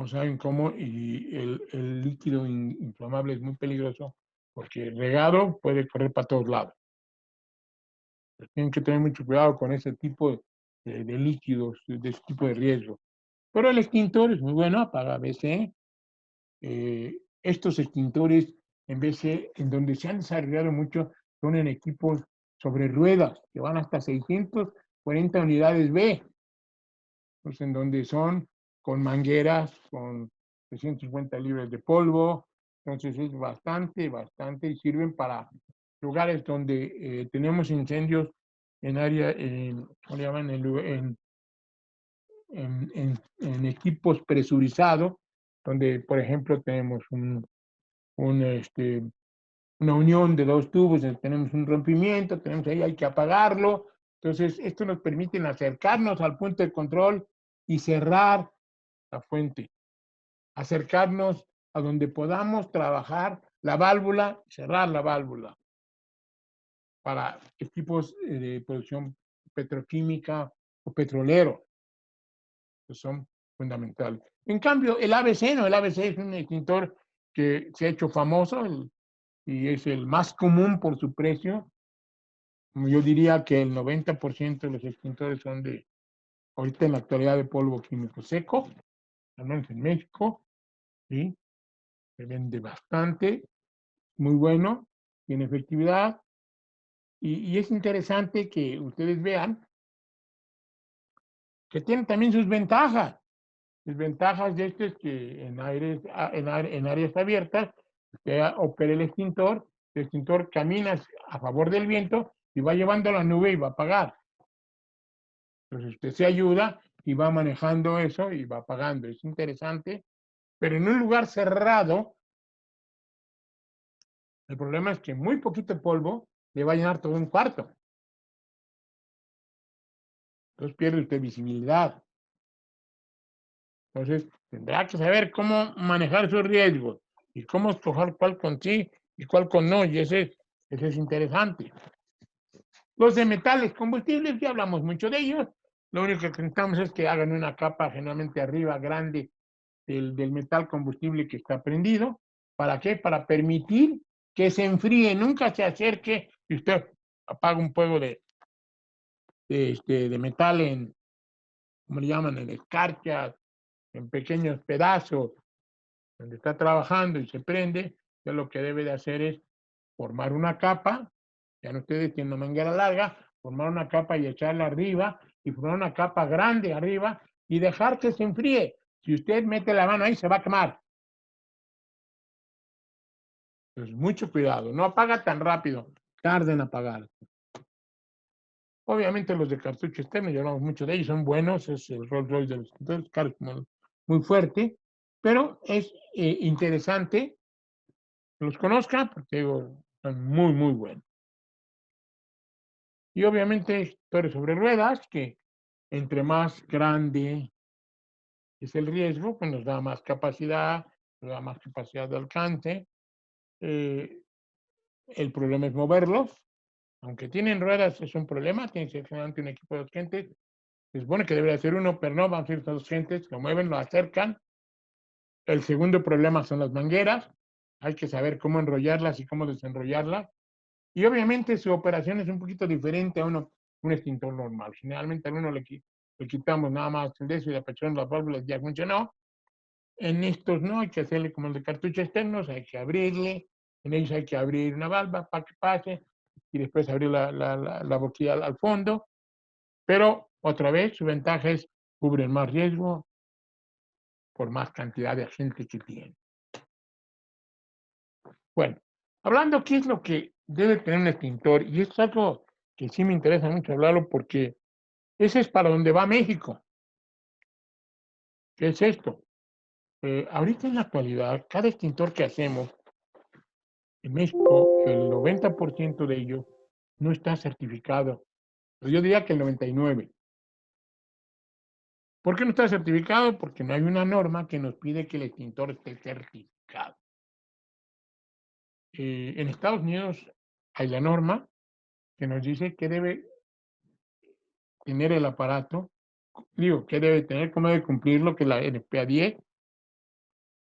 saben cómo, y el líquido inflamable es muy peligroso porque regado puede correr para todos lados. Tienen que tener mucho cuidado con ese tipo de líquidos, de ese tipo de riesgo. Pero el extintor es muy bueno, apaga BC. Estos extintores en BC, en donde se han desarrollado mucho, son en equipos sobre ruedas, que van hasta 640 unidades B, pues en donde son con mangueras, con 350 libras de polvo. Entonces es bastante, y sirven para lugares donde tenemos incendios en área, ¿cómo le llaman? En equipos presurizados, donde, por ejemplo, tenemos una unión de dos tubos, tenemos un rompimiento, hay que apagarlo. Entonces, esto nos permite acercarnos al punto de control y cerrar la fuente, acercarnos a donde podamos trabajar la válvula, cerrar la válvula para equipos de producción petroquímica o petrolero, que son fundamentales. En cambio, el ABC no, el ABC es un extintor que se ha hecho famoso, y es el más común por su precio. Yo diría que el 90% de los extintores son ahorita en la actualidad, de polvo químico seco, al menos en México, ¿sí? Se vende bastante, muy bueno, tiene efectividad, y es interesante que ustedes vean que tiene también sus ventajas. Las ventajas de esto es que en áreas abiertas, usted opera el extintor camina a favor del viento y va llevando la nube y va a apagar. Entonces usted se ayuda y va manejando eso y va apagando. Es interesante, pero en un lugar cerrado, el problema es que muy poquito polvo le va a llenar todo un cuarto. Entonces pierde usted visibilidad. Entonces tendrá que saber cómo manejar sus riesgos y cómo escoger cuál con sí y cuál con no. Y ese es interesante. Los de metales combustibles, ya hablamos mucho de ellos. Lo único que necesitamos es que hagan una capa generalmente arriba grande del metal combustible que está prendido. ¿Para qué? Para permitir que se enfríe. Nunca se acerque y usted apaga un fuego de metal en, ¿cómo le llaman? En escarchas, en pequeños pedazos, donde está trabajando y se prende. Usted lo que debe de hacer es formar una capa, ya no ustedes tienen una manguera larga, formar una capa y echarla arriba, y formar una capa grande arriba, y dejar que se enfríe. Si usted mete la mano ahí, se va a quemar. Entonces, mucho cuidado, no apaga tan rápido, tarden en apagar. Obviamente los de cartucho externo, ya hablamos mucho de ellos, son buenos, es el Rolls Royce de los extintores, carga muy fuerte, pero es interesante que los conozcan, porque digo, son muy buenos. Y obviamente extintores sobre ruedas, que entre más grande es el riesgo, pues nos da más capacidad, nos da más capacidad de alcance. El problema es moverlos. Aunque tienen ruedas, es un problema, tiene que ser generalmente un equipo de 2 gentes. Se supone que debería ser uno, pero no, van a ser 2 gentes, lo mueven, lo acercan. El segundo problema son las mangueras. Hay que saber cómo enrollarlas y cómo desenrollarlas. Y obviamente su operación es un poquito diferente a un extintor normal. Generalmente a uno le quitamos nada más el de eso y le apachurramos las válvulas, ya funcionó. En estos no, hay que hacerle como el de cartuchos externos, hay que abrirle, en ellos hay que abrir una válvula para que pase y después abrir la boquilla al fondo. Pero otra vez, su ventaja es cubren más riesgo por más cantidad de agente que tienen. Bueno, hablando qué es lo que debe tener un extintor, y esto es algo que sí me interesa mucho hablarlo porque ese es para donde va México. ¿Qué es esto? Ahorita en la actualidad, cada extintor que hacemos en México, el 90% de ellos no está certificado. Pero yo diría que el 99%. ¿Por qué no está certificado? Porque no hay una norma que nos pide que el extintor esté certificado. En Estados Unidos hay la norma que nos dice que debe tener el aparato, digo, que debe tener, cómo debe cumplir lo que la NPA 10,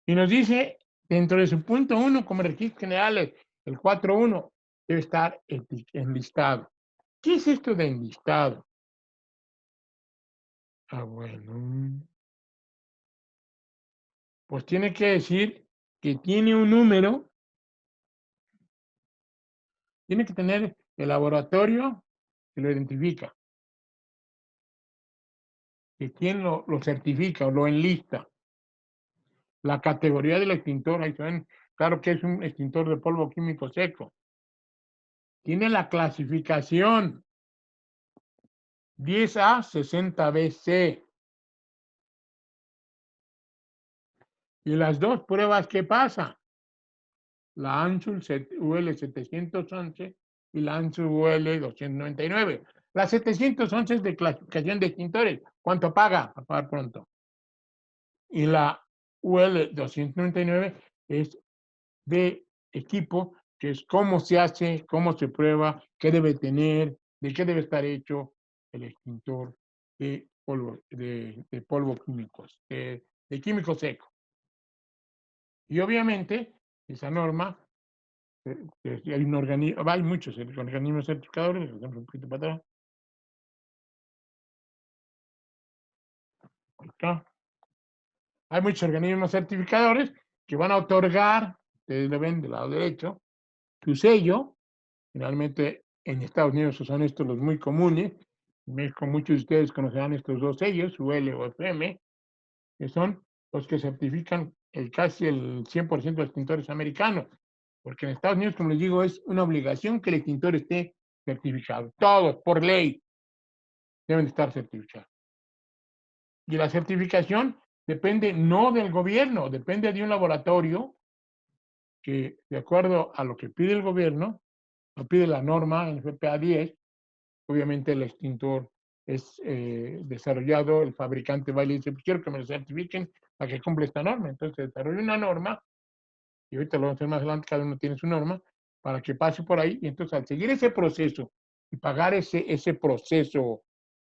y nos dice, dentro de su punto 1, como registros generales, el 4.1, debe estar enlistado. ¿Qué es esto de enlistado? Bueno, pues tiene que decir que tiene un número, tiene que tener el laboratorio que lo identifica, que quien lo certifica o lo enlista. La categoría del extintor, ahí saben, claro que es un extintor de polvo químico seco. Tiene la clasificación 10A 60BC. Y las dos pruebas que pasa, la ANSUL UL 711 y la ANSUL UL 299. La 711 es de clasificación de extintores. ¿Cuánto paga? A pagar pronto. Y la UL 299 es de equipo, que es cómo se hace, cómo se prueba, qué debe tener, de qué debe estar hecho el extintor de polvo químicos, de químico seco. Y obviamente, esa norma hay un organismo, hay muchos organismos certificadores, un poquito para atrás. Acá. Hay muchos organismos certificadores que van a otorgar, ustedes lo ven del lado derecho, tu sello. Finalmente, en Estados Unidos son estos los muy comunes. En México muchos de ustedes conocerán estos dos sellos, UL o FM, que son los que certifican casi el 100% de extintores americanos. Porque en Estados Unidos, como les digo, es una obligación que el extintor esté certificado. Todos, por ley, deben estar certificados. Y la certificación depende no del gobierno, depende de un laboratorio que, de acuerdo a lo que pide el gobierno, lo pide la norma en FPA 10, obviamente el extintor es desarrollado, el fabricante va y le dice, pues quiero que me lo certifiquen para que cumpla esta norma. Entonces desarrolla una norma, y ahorita lo vamos a hacer más adelante, cada uno tiene su norma, para que pase por ahí. Y entonces al seguir ese proceso y pagar ese proceso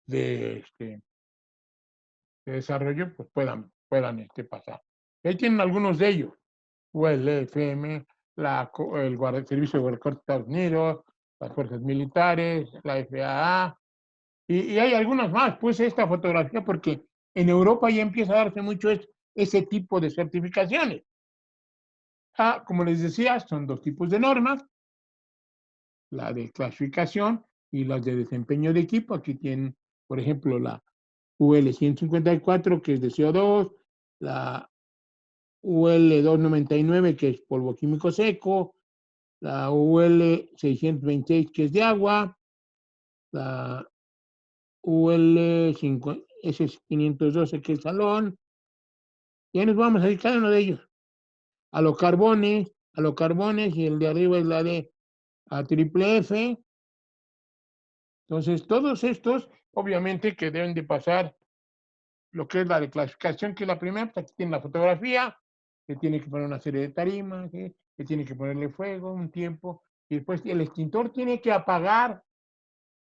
de, de desarrollo, pues puedan pasar. Y ahí tienen algunos de ellos, ULFM, el Servicio de Corte de Estados Unidos, las Fuerzas Militares, la FAA, y hay algunas más. Pues esta fotografía, porque en Europa ya empieza a darse mucho ese tipo de certificaciones. Como les decía, son dos tipos de normas, la de clasificación y las de desempeño de equipo. Aquí tienen, por ejemplo, la UL 154, que es de CO2, la UL 299, que es polvo químico seco, la UL 626, que es de agua, la UL S512, que es salón, y ahí nos vamos a ir cada uno de ellos. A los carbones, y el de arriba es la de a triple F. Entonces, todos estos, obviamente, que deben de pasar lo que es la de clasificación, que es la primera, pues aquí tiene la fotografía, que tiene que poner una serie de tarimas, que tiene que ponerle fuego, un tiempo, y después el extintor tiene que apagar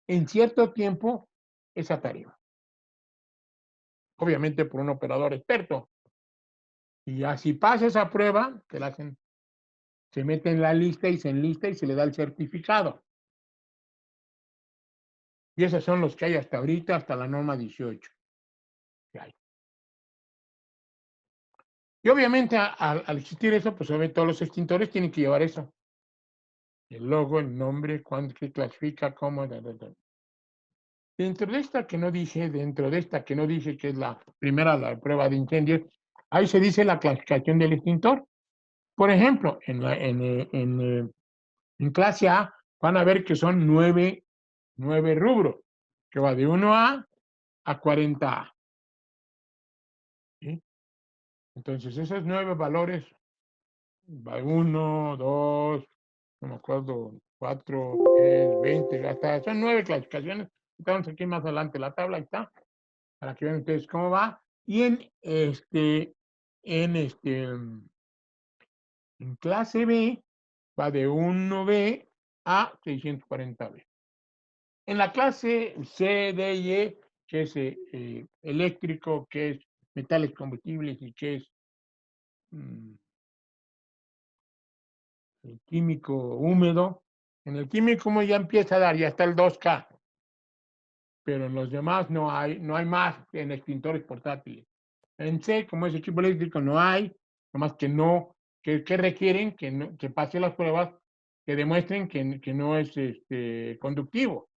en cierto tiempo esa tarima. Obviamente por un operador experto. Y así pasa esa prueba, que la hacen, se mete en la lista y se enlista y se le da el certificado. Y esos son los que hay hasta ahorita, hasta la norma 18. Que hay. Y obviamente al existir eso, pues obviamente todos los extintores tienen que llevar eso. El logo, el nombre, cuándo se clasifica, cómo. Dentro de esta que no dije, que es la primera, la prueba de incendios, ahí se dice la clasificación del extintor. Por ejemplo, en clase A van a ver que son 9 rubros, que va de 1A a 40A. ¿Sí? Entonces, esos 9 valores, 1, 2, no me acuerdo, 4, 10, 20, hasta son 9 clasificaciones. Estamos aquí más adelante la tabla, ahí está, para que vean ustedes cómo va. Y en clase B va de 1B a 640B. En la clase C, D y E, que es eléctrico, que es metales combustibles y que es el químico húmedo, en el químico húmedo ya empieza a dar, ya está el 2K, pero en los demás no hay más en extintores portátiles. En C, como es equipo eléctrico, no hay, nomás que no, que requieren que pase las pruebas que demuestren que no es conductivo,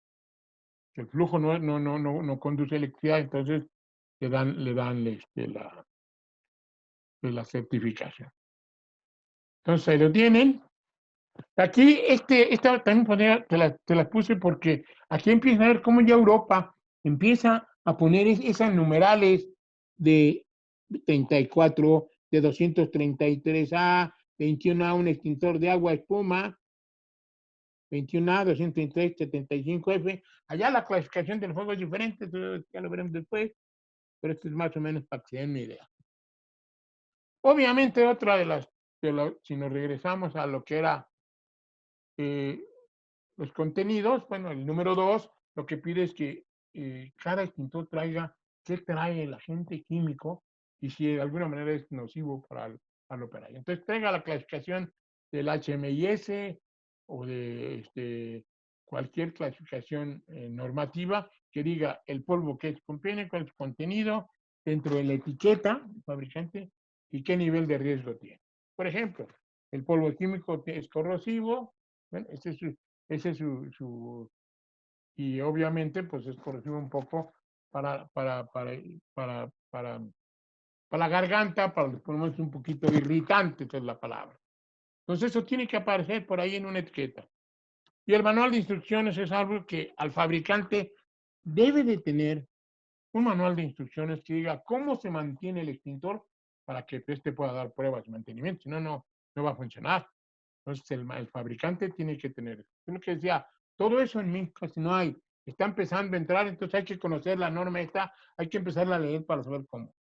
que el flujo no conduce electricidad, entonces le dan la certificación. Entonces ahí lo tienen. Aquí, esta también te la puse porque aquí empieza a ver cómo ya Europa empieza a poner esas numerales de 34, de 233A, 21A, un extintor de agua espuma, 21A, 233, 75F. Allá la clasificación del fuego es diferente, ya lo veremos después, pero esto es más o menos para que se den una idea. Obviamente, otra de las, si nos regresamos a lo que era los contenidos, bueno, el número 2, lo que pide es que cada extintor traiga qué trae el agente químico y si de alguna manera es nocivo para el operario. Entonces, traiga la clasificación del HMIS o de cualquier clasificación normativa que diga el polvo que contiene, cuál es su contenido dentro de la etiqueta del fabricante y qué nivel de riesgo tiene. Por ejemplo, el polvo químico es corrosivo, bueno, ese es y obviamente pues es corrosivo un poco para la garganta, para los pulmones un poquito irritante, esa es la palabra. Entonces eso tiene que aparecer por ahí en una etiqueta. Y el manual de instrucciones es algo que al fabricante debe de tener un manual de instrucciones que diga cómo se mantiene el extintor para que este pueda dar pruebas de mantenimiento, si no, no va a funcionar. Entonces el fabricante tiene que tener eso. Es lo que decía, todo eso en México casi no hay. Está empezando a entrar, entonces hay que conocer la norma esta, hay que empezar a leer para saber cómo.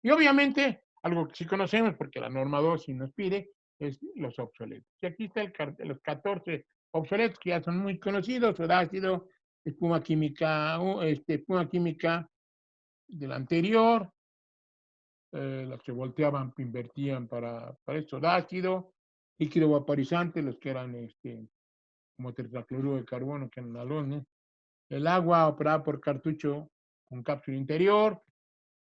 Y obviamente, algo que sí conocemos, porque la norma 2 sí nos pide, es los obsoletos. Y aquí está los 14 obsoletos que ya son muy conocidos: ácido, espuma química del anterior, los que volteaban, invertían para esto, ácido, líquido vaporizante, los que eran como tetracloruro de carbono, que eran halones, el agua operada por cartucho con cápsula interior,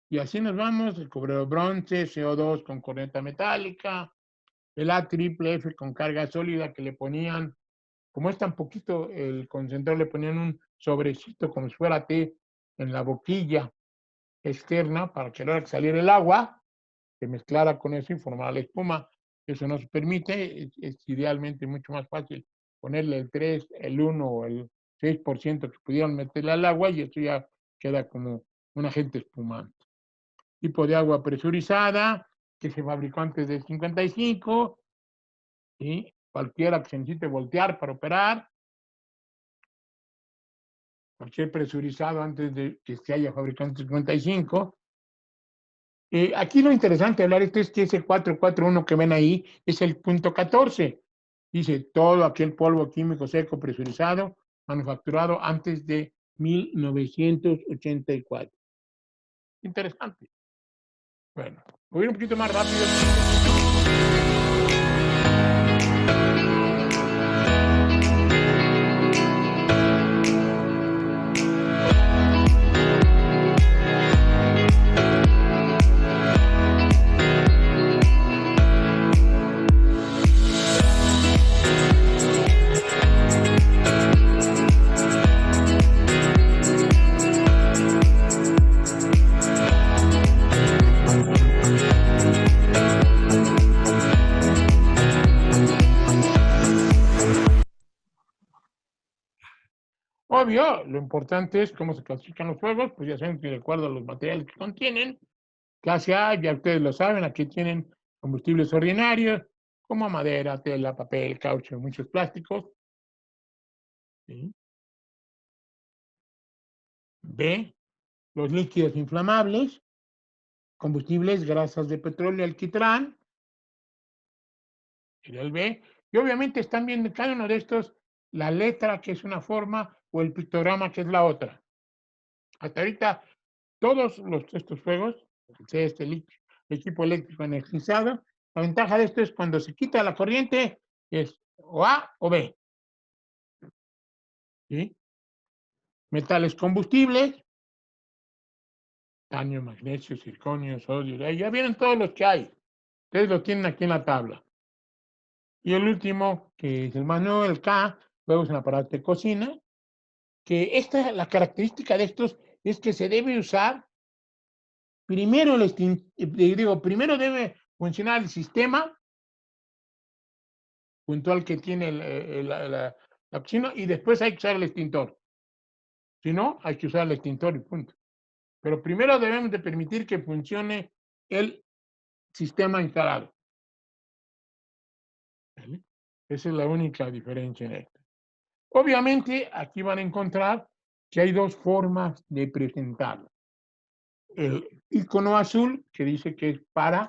y así nos vamos: el cobre de bronce, CO2 con corneta metálica, el AFF con carga sólida que le ponían, como es tan poquito el concentrador, le ponían un sobrecito como si fuera té en la boquilla externa para que a la hora que saliera el agua se mezclara con eso y formara la espuma. Eso no se permite, es idealmente mucho más fácil ponerle el 3, el 1 o el 6% que pudieran meterle al agua y eso ya queda como un agente espumante. Tipo de agua presurizada que se fabricó antes del 55, ¿sí? Cualquiera que se necesite voltear para operar, cualquier presurizado antes de que se haya fabricado en 55. Aquí lo interesante de hablar esto es que ese 441 que ven ahí es el punto 14. Dice todo aquel polvo químico seco presurizado manufacturado antes de 1984. Interesante. Bueno, voy a ir un poquito más rápido. Obvio, lo importante es cómo se clasifican los fuegos, pues ya saben que de acuerdo a los materiales que contienen, clase A, ya ustedes lo saben, aquí tienen combustibles ordinarios, como madera, tela, papel, caucho, muchos plásticos. ¿Sí? B, los líquidos inflamables, combustibles, grasas de petróleo, alquitrán, sería el B. Y obviamente están viendo en cada uno de estos la letra, que es una forma, o el pictograma, que es la otra. Hasta ahorita, todos estos fuegos, este equipo eléctrico energizado, la ventaja de esto es cuando se quita la corriente, es o A o B. ¿Sí? Metales combustibles, titanio, magnesio, circonio, sodio, ya vienen todos los que hay. Ustedes lo tienen aquí en la tabla. Y el último, que es el manual, el K, luego es un aparato de cocina, que la característica de estos es que se debe usar primero primero debe funcionar el sistema puntual que tiene la cocina y después hay que usar el extintor. Si no, hay que usar el extintor y punto. Pero primero debemos de permitir que funcione el sistema instalado. ¿Vale? Esa es la única diferencia en esto. Obviamente, aquí van a encontrar que hay dos formas de presentarlo. El icono azul, que dice que es para,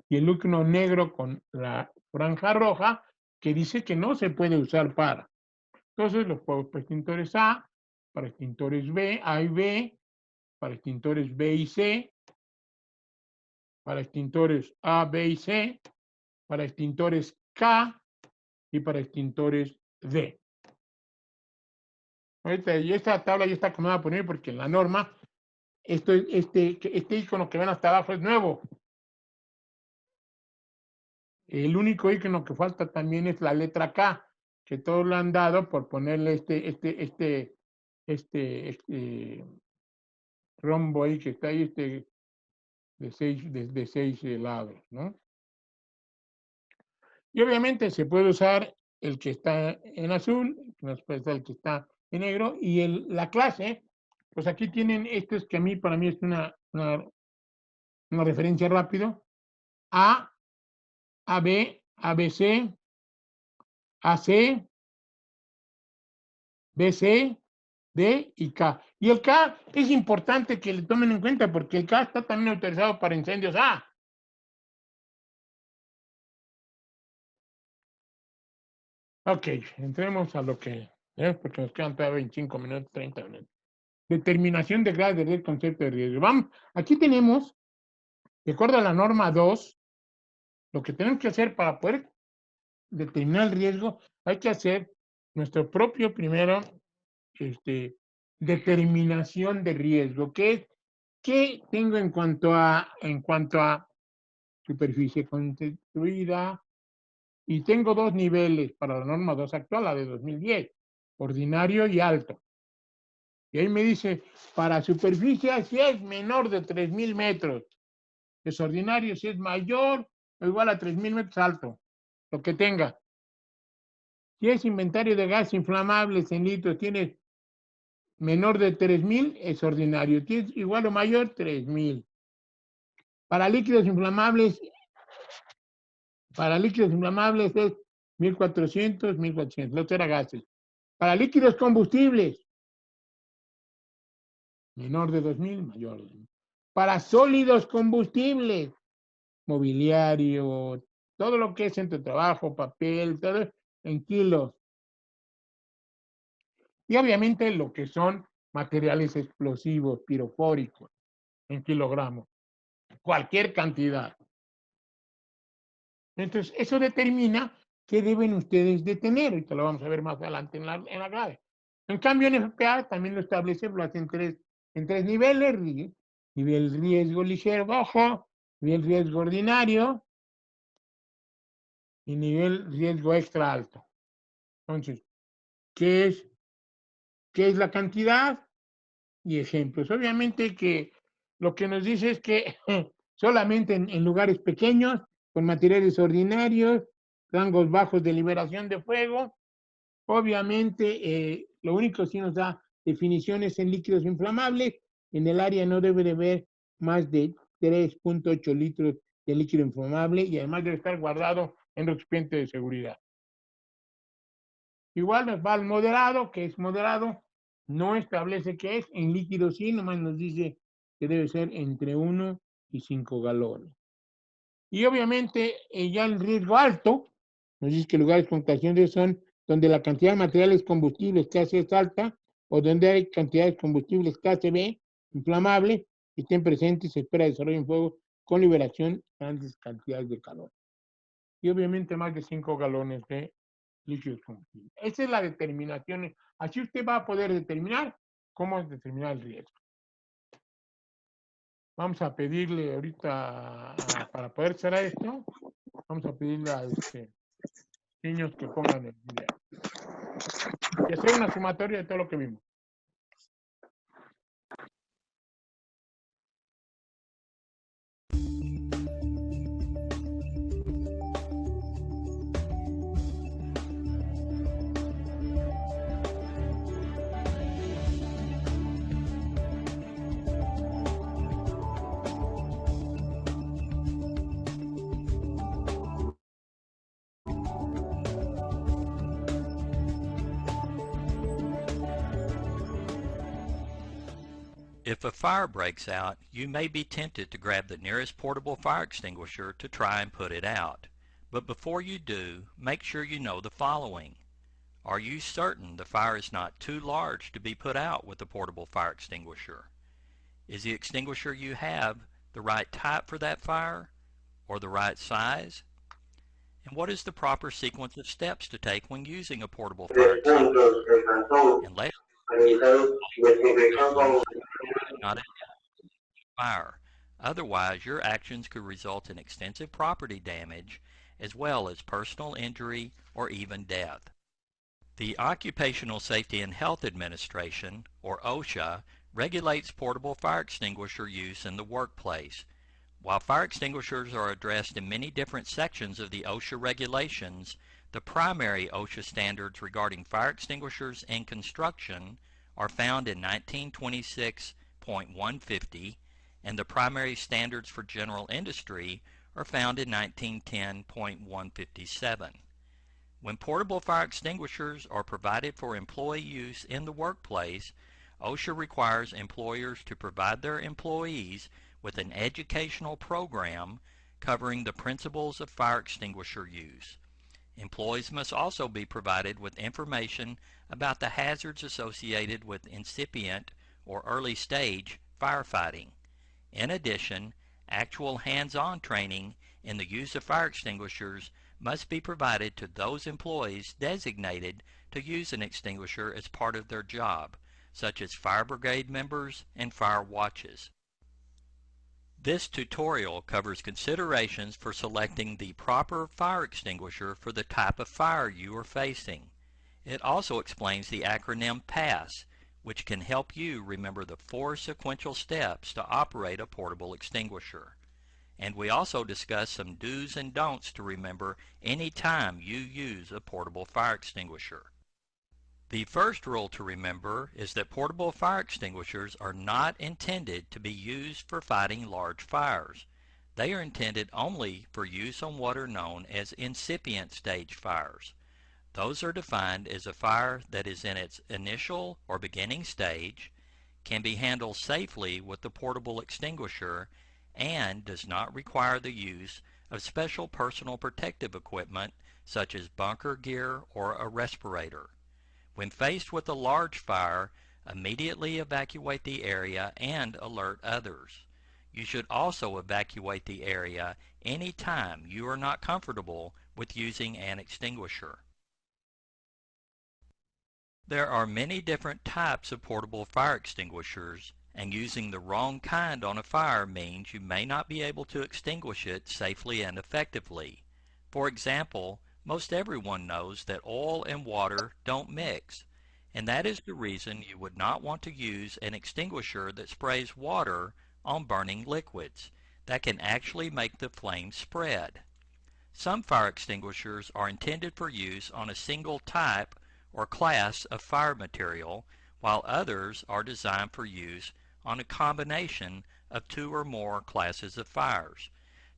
y el icono negro con la franja roja, que dice que no se puede usar para. Entonces, los juegos para extintores A, para extintores B, A y B, para extintores B y C, para extintores A, B y C, para extintores K y para extintores D. Ahorita, y esta tabla ya está acomodada a poner porque en la norma este icono que ven hasta abajo es nuevo. El único icono que falta también es la letra K, que todos lo han dado por ponerle este rombo ahí que está ahí, de seis lados, ¿no? Y obviamente se puede usar el que está en azul, no se puede usar el que está en negro, y la clase, pues aquí tienen estos que para mí es una referencia rápido, A, AB, ABC, AC, BC, D y K. Y el K es importante que le tomen en cuenta porque el K está también autorizado para incendios A. Ok, entremos a lo que es porque nos quedan todavía 25 minutos, 30 minutos. Determinación de grado del concepto de riesgo. Vamos, aquí tenemos, de acuerdo a la norma 2, lo que tenemos que hacer para poder determinar el riesgo, hay que hacer nuestro propio primero determinación de riesgo, que es qué tengo en cuanto a superficie constituida, y tengo dos niveles para la norma 2 actual, la de 2010, ordinario y alto. Y ahí me dice, para superficie, si es menor de 3,000 metros, es ordinario, si es mayor o igual a 3,000 metros, alto, lo que tenga. Si es inventario de gas inflamables en litros, tiene menor de 3,000, es ordinario. Si es igual o mayor, 3,000. Para líquidos inflamables es 1,400, 1,400, los gases. Para líquidos combustibles, menor de 2,000, mayor de 2,000. Para sólidos combustibles, mobiliario, todo lo que es centro de trabajo, papel, todo en kilos. Y obviamente lo que son materiales explosivos, pirofóricos, en kilogramos. Cualquier cantidad. Entonces, eso determina qué deben ustedes de tener. Esto lo vamos a ver más adelante en la clave. En cambio, en FPA también lo establece, lo hace en tres niveles: nivel riesgo ligero bajo, nivel riesgo ordinario y nivel riesgo extra alto. Entonces, ¿qué es la cantidad? Y ejemplos. Obviamente que lo que nos dice es que solamente en lugares pequeños, con materiales ordinarios, rangos bajos de liberación de fuego. Obviamente, lo único sí nos da definiciones en líquidos inflamables. En el área no debe de haber más de 3,8 litros de líquido inflamable y además debe estar guardado en recipiente de seguridad. Igual nos va al moderado, que es moderado, no establece qué es, en líquido sí, nomás nos dice que debe ser entre 1 y 5 galones. Y obviamente ya el riesgo alto, nos dice que lugares con contaminación son donde la cantidad de materiales combustibles clase es alta o donde hay cantidades de combustibles clase B, inflamable, que estén presentes y se espera desarrollo en fuego con liberación de grandes cantidades de calor. Y obviamente más de 5 galones de líquidos combustibles. Esa es la determinación. Así usted va a poder determinar cómo determinar el riesgo. Vamos a pedirle ahorita, para poder cerrar esto, vamos a pedirle a niños que pongan el video. Y hacer una sumatoria de todo lo que vimos. If a fire breaks out, you may be tempted to grab the nearest portable fire extinguisher to try and put it out. But before you do, make sure you know the following. Are you certain the fire is not too large to be put out with a portable fire extinguisher? Is the extinguisher you have the right type for that fire or the right size? And what is the proper sequence of steps to take when using a portable fire extinguisher? Unless use not a fire. Otherwise, your actions could result in extensive property damage as well as personal injury or even death. The Occupational Safety and Health Administration, or OSHA, regulates portable fire extinguisher use in the workplace. While fire extinguishers are addressed in many different sections of the OSHA regulations, the primary OSHA standards regarding fire extinguishers in construction are found in 1926.150, and the primary standards for general industry are found in 1910.157. When portable fire extinguishers are provided for employee use in the workplace, OSHA requires employers to provide their employees with an educational program covering the principles of fire extinguisher use. Employees must also be provided with information about the hazards associated with incipient or early stage firefighting. In addition, actual hands-on training in the use of fire extinguishers must be provided to those employees designated to use an extinguisher as part of their job, such as fire brigade members and fire watches. This tutorial covers considerations for selecting the proper fire extinguisher for the type of fire you are facing. It also explains the acronym PASS, which can help you remember the 4 sequential steps to operate a portable extinguisher. And we also discuss some do's and don'ts to remember any time you use a portable fire extinguisher. The first rule to remember is that portable fire extinguishers are not intended to be used for fighting large fires. They are intended only for use on what are known as incipient stage fires. Those are defined as a fire that is in its initial or beginning stage, can be handled safely with the portable extinguisher, and does not require the use of special personal protective equipment such as bunker gear or a respirator. When faced with a large fire, immediately evacuate the area and alert others. You should also evacuate the area any time you are not comfortable with using an extinguisher. There are many different types of portable fire extinguishers, and using the wrong kind on a fire means you may not be able to extinguish it safely and effectively. For example, most everyone knows that oil and water don't mix, and that is the reason you would not want to use an extinguisher that sprays water on burning liquids. That can actually make the flame spread. Some fire extinguishers are intended for use on a single type or class of fire material, while others are designed for use on a combination of 2 or more classes of fires.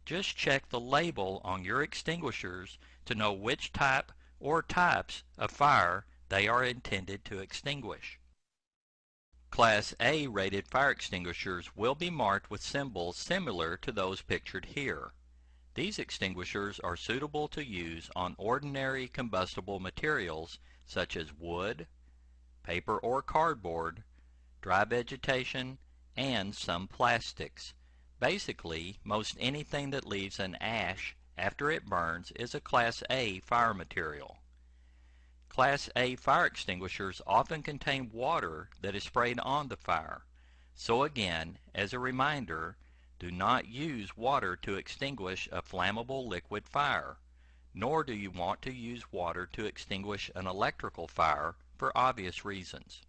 Just check the label on your extinguishers to know which type or types of fire they are intended to extinguish. Class A rated fire extinguishers will be marked with symbols similar to those pictured here. These extinguishers are suitable to use on ordinary combustible materials such as wood, paper or cardboard, dry vegetation, and some plastics. Basically, most anything that leaves an ash after it burns is a Class A fire material. Class A fire extinguishers often contain water that is sprayed on the fire. So again, as a reminder, do not use water to extinguish a flammable liquid fire, nor do you want to use water to extinguish an electrical fire for obvious reasons.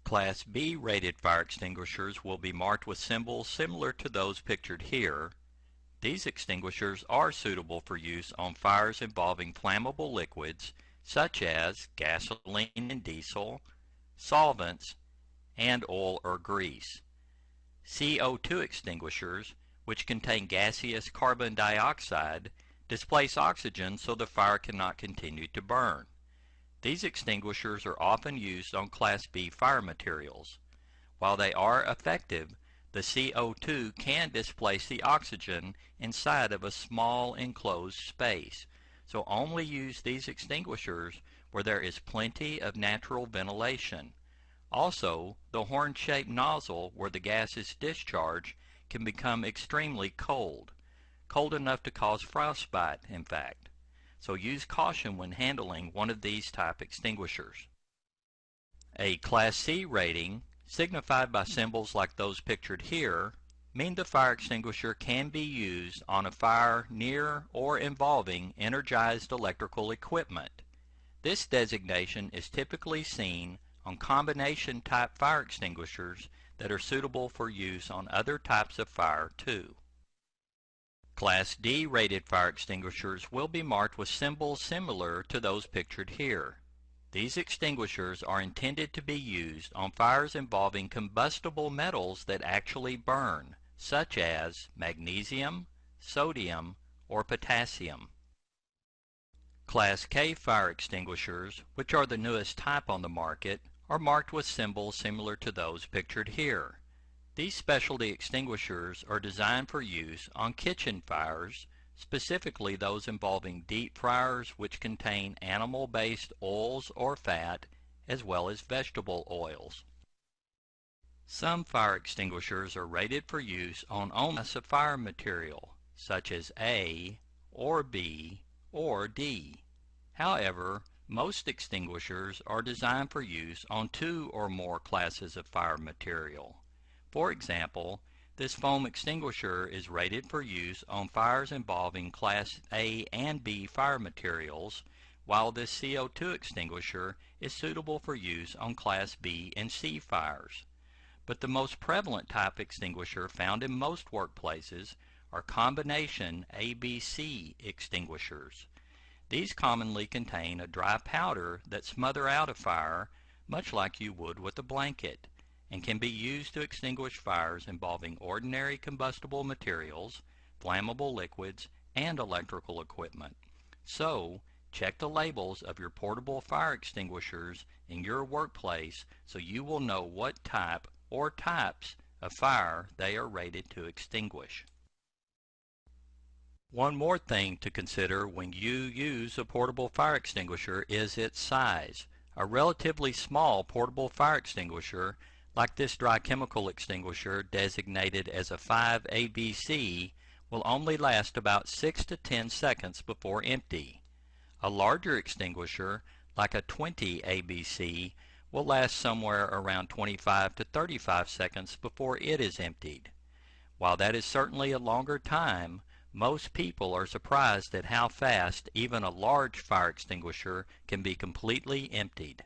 Class B rated fire extinguishers will be marked with symbols similar to those pictured here. These extinguishers are suitable for use on fires involving flammable liquids such as gasoline and diesel, solvents, and oil or grease. CO2 extinguishers, which contain gaseous carbon dioxide, displace oxygen so the fire cannot continue to burn. These extinguishers are often used on Class B fire materials. While they are effective, the CO2 can displace the oxygen inside of a small enclosed space, so only use these extinguishers where there is plenty of natural ventilation. Also, the horn-shaped nozzle where the gas is discharged can become extremely cold. cold enough to cause frostbite, in fact. So use caution when handling one of these type extinguishers. A Class C rating, signified by symbols like those pictured here, mean the fire extinguisher can be used on a fire near or involving energized electrical equipment. This designation is typically seen on combination type fire extinguishers that are suitable for use on other types of fire too. Class D rated fire extinguishers will be marked with symbols similar to those pictured here. These extinguishers are intended to be used on fires involving combustible metals that actually burn, such as magnesium, sodium, or potassium. Class K fire extinguishers, which are the newest type on the market, are marked with symbols similar to those pictured here. These specialty extinguishers are designed for use on kitchen fires, specifically those involving deep fryers which contain animal-based oils or fat, as well as vegetable oils. Some fire extinguishers are rated for use on only a fire material, such as A, or B, or D. However, most extinguishers are designed for use on 2 or more classes of fire material. For example, this foam extinguisher is rated for use on fires involving Class A and B fire materials, while this CO2 extinguisher is suitable for use on Class B and C fires. But the most prevalent type extinguisher found in most workplaces are combination ABC extinguishers. These commonly contain a dry powder that smother out a fire, much like you would with a blanket, and can be used to extinguish fires involving ordinary combustible materials, flammable liquids, and electrical equipment. So, check the labels of your portable fire extinguishers in your workplace so you will know what type or types of fire they are rated to extinguish. One more thing to consider when you use a portable fire extinguisher is its size. A relatively small portable fire extinguisher, like this dry chemical extinguisher designated as a 5ABC, will only last about 6 to 10 seconds before empty. A larger extinguisher, like a 20ABC, will last somewhere around 25 to 35 seconds before it is emptied. While that is certainly a longer time, most people are surprised at how fast even a large fire extinguisher can be completely emptied.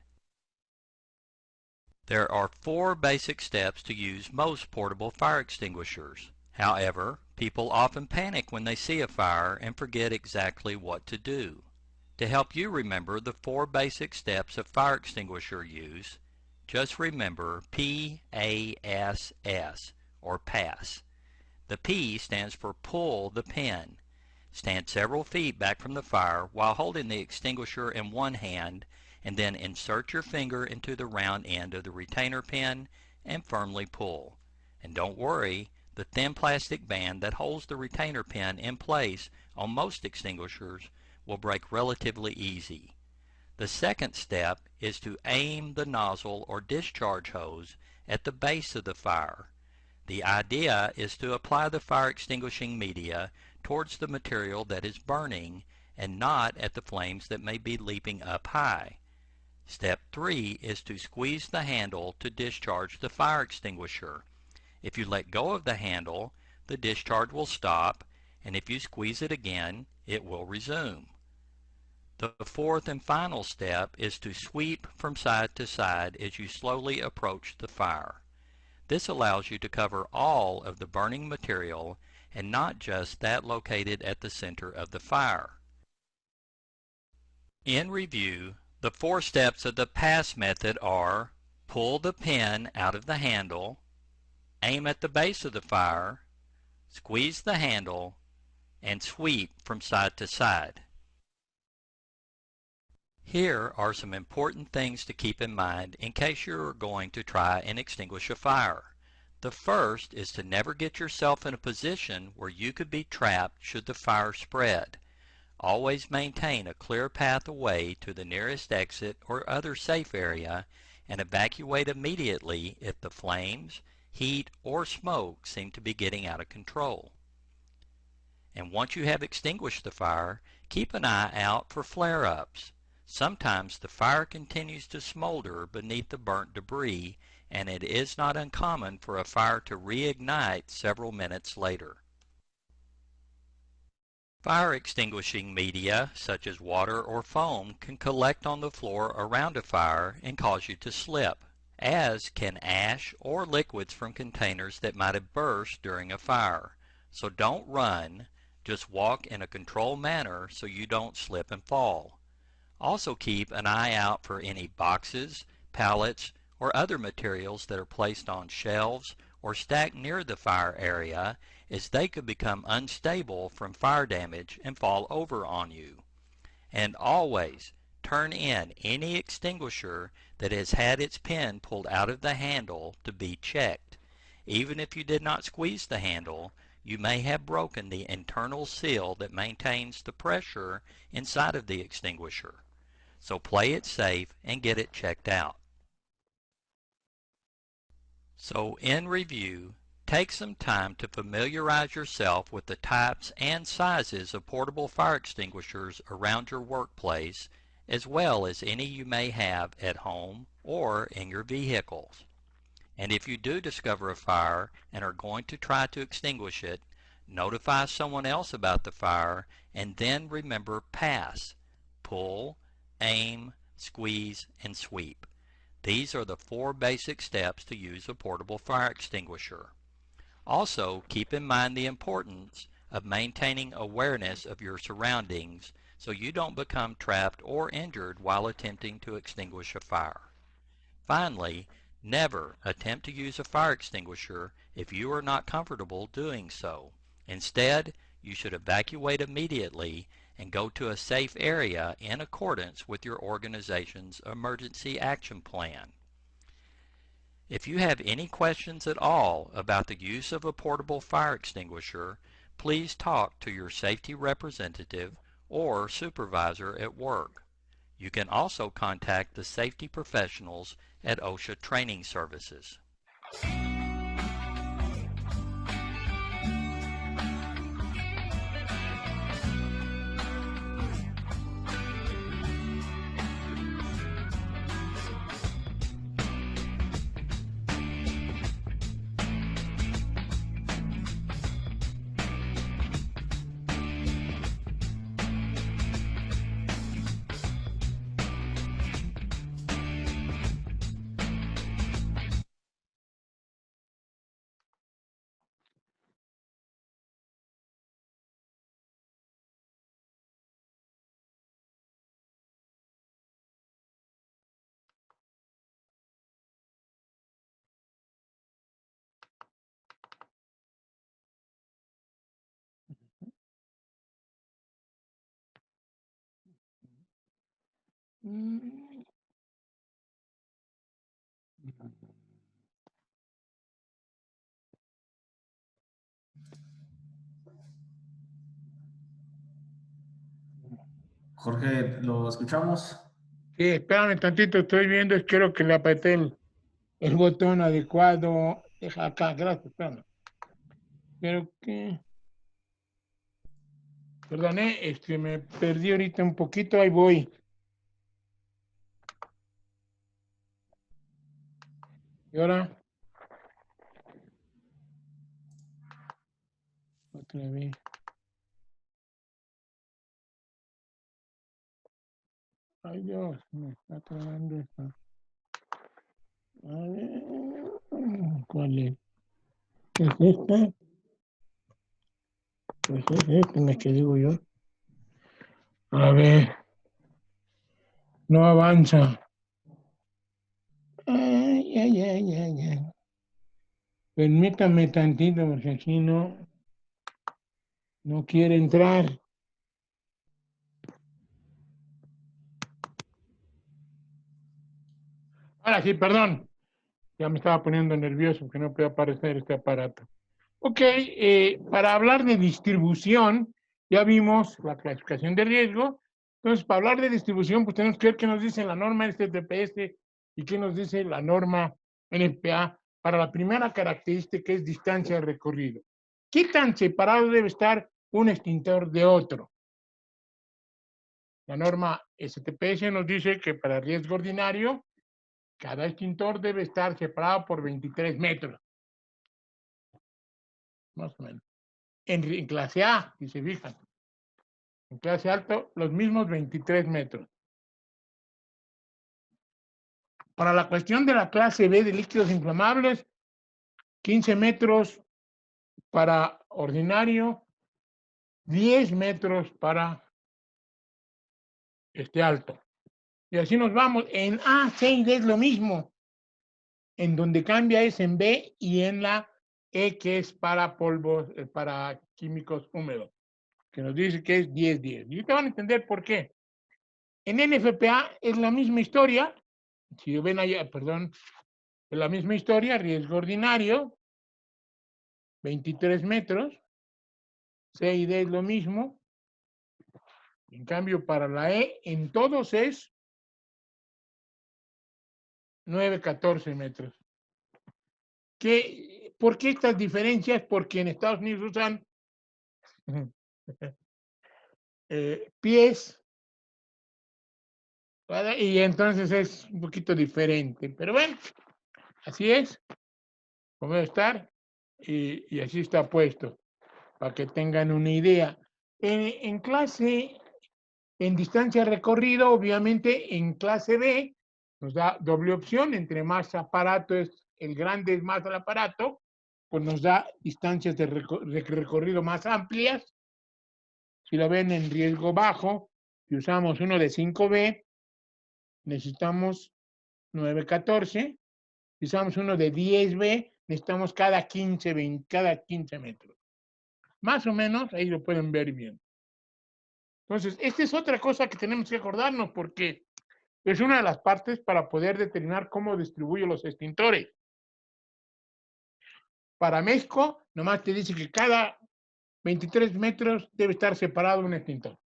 There are 4 basic steps to use most portable fire extinguishers. However, people often panic when they see a fire and forget exactly what to do. To help you remember the 4 basic steps of fire extinguisher use, just remember PASS, or PASS. The P stands for pull the pin. Stand several feet back from the fire while holding the extinguisher in one hand, and then insert your finger into the round end of the retainer pin and firmly pull. And don't worry, the thin plastic band that holds the retainer pin in place on most extinguishers will break relatively easy. The second step is to aim the nozzle or discharge hose at the base of the fire. The idea is to apply the fire extinguishing media towards the material that is burning and not at the flames that may be leaping up high. Step 3 is to squeeze the handle to discharge the fire extinguisher. If you let go of the handle, the discharge will stop, and if you squeeze it again, it will resume. The fourth and final step is to sweep from side to side as you slowly approach the fire. This allows you to cover all of the burning material and not just that located at the center of the fire. In review, the 4 steps of the PASS method are: pull the pin out of the handle, aim at the base of the fire, squeeze the handle, and sweep from side to side. Here are some important things to keep in mind in case you are going to try and extinguish a fire. The first is to never get yourself in a position where you could be trapped should the fire spread. Always maintain a clear path away to the nearest exit or other safe area and evacuate immediately if the flames, heat, or smoke seem to be getting out of control. And once you have extinguished the fire, keep an eye out for flare-ups. Sometimes the fire continues to smolder beneath the burnt debris, and it is not uncommon for a fire to reignite several minutes later. Fire extinguishing media, such as water or foam, can collect on the floor around a fire and cause you to slip, as can ash or liquids from containers that might have burst during a fire. So don't run, just walk in a controlled manner so you don't slip and fall. Also keep an eye out for any boxes, pallets, or other materials that are placed on shelves or stacked near the fire area, as they could become unstable from fire damage and fall over on you. And always turn in any extinguisher that has had its pin pulled out of the handle to be checked. Even if you did not squeeze the handle, you may have broken the internal seal that maintains the pressure inside of the extinguisher. So play it safe and get it checked out. So in review, take some time to familiarize yourself with the types and sizes of portable fire extinguishers around your workplace, as well as any you may have at home or in your vehicles. And if you do discover a fire and are going to try to extinguish it, notify someone else about the fire, and then remember PASS: pull, aim, squeeze, and sweep. These are the 4 basic steps to use a portable fire extinguisher. Also, keep in mind the importance of maintaining awareness of your surroundings so you don't become trapped or injured while attempting to extinguish a fire. Finally, never attempt to use a fire extinguisher if you are not comfortable doing so. Instead, you should evacuate immediately and go to a safe area in accordance with your organization's emergency action plan. If you have any questions at all about the use of a portable fire extinguisher, please talk to your safety representative or supervisor at work. You can also contact the safety professionals at OSHA Training Services. Jorge, ¿lo escuchamos? Sí, espérame tantito, estoy viendo, quiero que le apreté el botón adecuado. Deja acá, gracias, espérame. Pero que... Perdone, me perdí ahorita un poquito, ahí voy. ¿Y ahora? Otra vez. Ay, Dios, me está trabando esta. A ver, ¿cuál es? ¿Es esta? Pues es esta, la que digo yo. A ver, no avanza. Ay, ay, ay, ay, ay. Permítame tantito, porque aquí no quiere entrar. Ahora sí, perdón. Ya me estaba poniendo nervioso porque no puede aparecer este aparato. Ok, para hablar de distribución, ya vimos la clasificación de riesgo. Entonces, para hablar de distribución, pues tenemos que ver qué nos dice la norma STPS y qué nos dice la norma NFPA para la primera característica, que es distancia de recorrido. ¿Qué tan separado debe estar un extintor de otro. La norma STPS nos dice que para riesgo ordinario, cada extintor debe estar separado por 23 metros. Más o menos. En clase A, si se fijan. En clase alto, los mismos 23 metros. Para la cuestión de la clase B de líquidos inflamables, 15 metros para ordinario, 10 metros para alto. Y así nos vamos. En A, C y D es lo mismo. En donde cambia es en B y en la E, que es para polvos, para químicos húmedos, que nos dice que es 10-10. Y te van a entender por qué. En NFPA es la misma historia. Si ven allá, perdón, es la misma historia, riesgo ordinario, 23 metros. C y D es lo mismo. En cambio, para la E, en todos es 9-14 metros. ¿Por qué estas diferencias? Porque en Estados Unidos usan pies, ¿vale? Y entonces es un poquito diferente. Pero bueno, así es, como debe estar, y así está puesto, para que tengan una idea. En clase, en distancia recorrido, obviamente en clase B, nos da doble opción, entre más aparato es, el grande es más el aparato, pues nos da distancias de recorrido más amplias. Si lo ven en riesgo bajo, si usamos uno de 5B, necesitamos 9-14. Si usamos uno de 10B, necesitamos cada 15 metros. Más o menos, ahí lo pueden ver bien. Entonces, esta es otra cosa que tenemos que acordarnos, porque es una de las partes para poder determinar cómo distribuyo los extintores. Para Mezco, nomás te dice que cada 23 metros debe estar separado un extintor.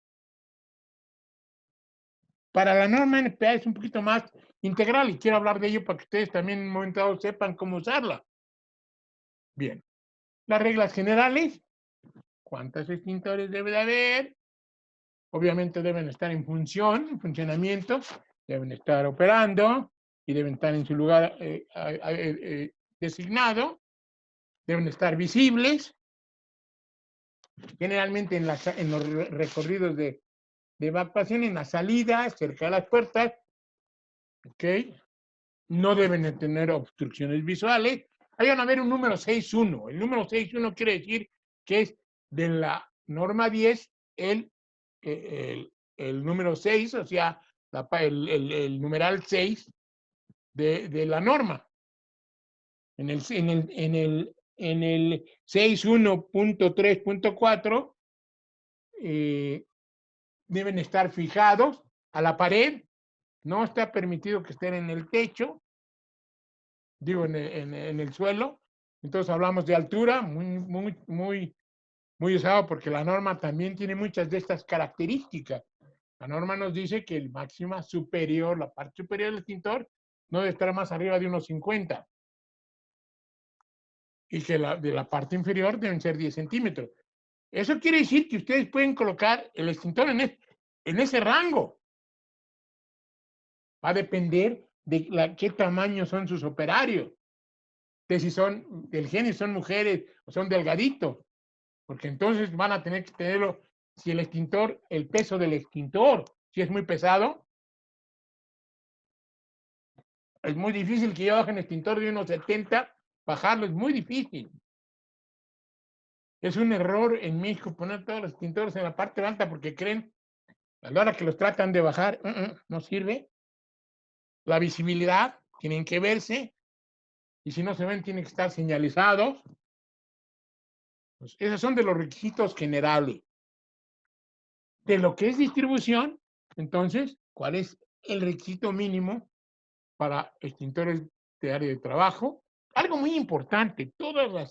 Para la norma NPA es un poquito más integral y quiero hablar de ello para que ustedes también en un momento dado sepan cómo usarla. Bien. Las reglas generales. ¿Cuántos extintores debe de haber? Obviamente deben estar en funcionamiento, deben estar operando y deben estar en su lugar designado, deben estar visibles. Generalmente en los recorridos de evacuación, en las salidas, cerca de las puertas, ¿ok? No deben de tener obstrucciones visuales. Ahí van a ver un número 6.1. El número 6.1 quiere decir que es de la norma 10 el número 6, o sea, el numeral 6 de la norma. En el 6.1.3.4 deben estar fijados a la pared. No está permitido que estén en el techo, digo, en el suelo. Entonces hablamos de altura, muy usado, porque la norma también tiene muchas de estas características. La norma nos dice que el máxima superior, la parte superior del extintor, no debe estar más arriba de unos 50. Y que de la parte inferior deben ser 10 centímetros. Eso quiere decir que ustedes pueden colocar el extintor en ese rango. Va a depender de qué tamaño son sus operarios. De si son del género, son mujeres o son delgaditos. Porque entonces van a tener que tenerlo, si el extintor, el peso del extintor, si es muy pesado, es muy difícil que yo baje un extintor de unos 70, bajarlo es muy difícil. Es un error en México poner todos los extintores en la parte alta porque creen, a la hora que los tratan de bajar, no sirve. La visibilidad, tienen que verse, y si no se ven, tienen que estar señalizados. Pues esos son de los requisitos generales. De lo que es distribución, entonces, ¿cuál es el requisito mínimo para extintores de área de trabajo? Algo muy importante, toda la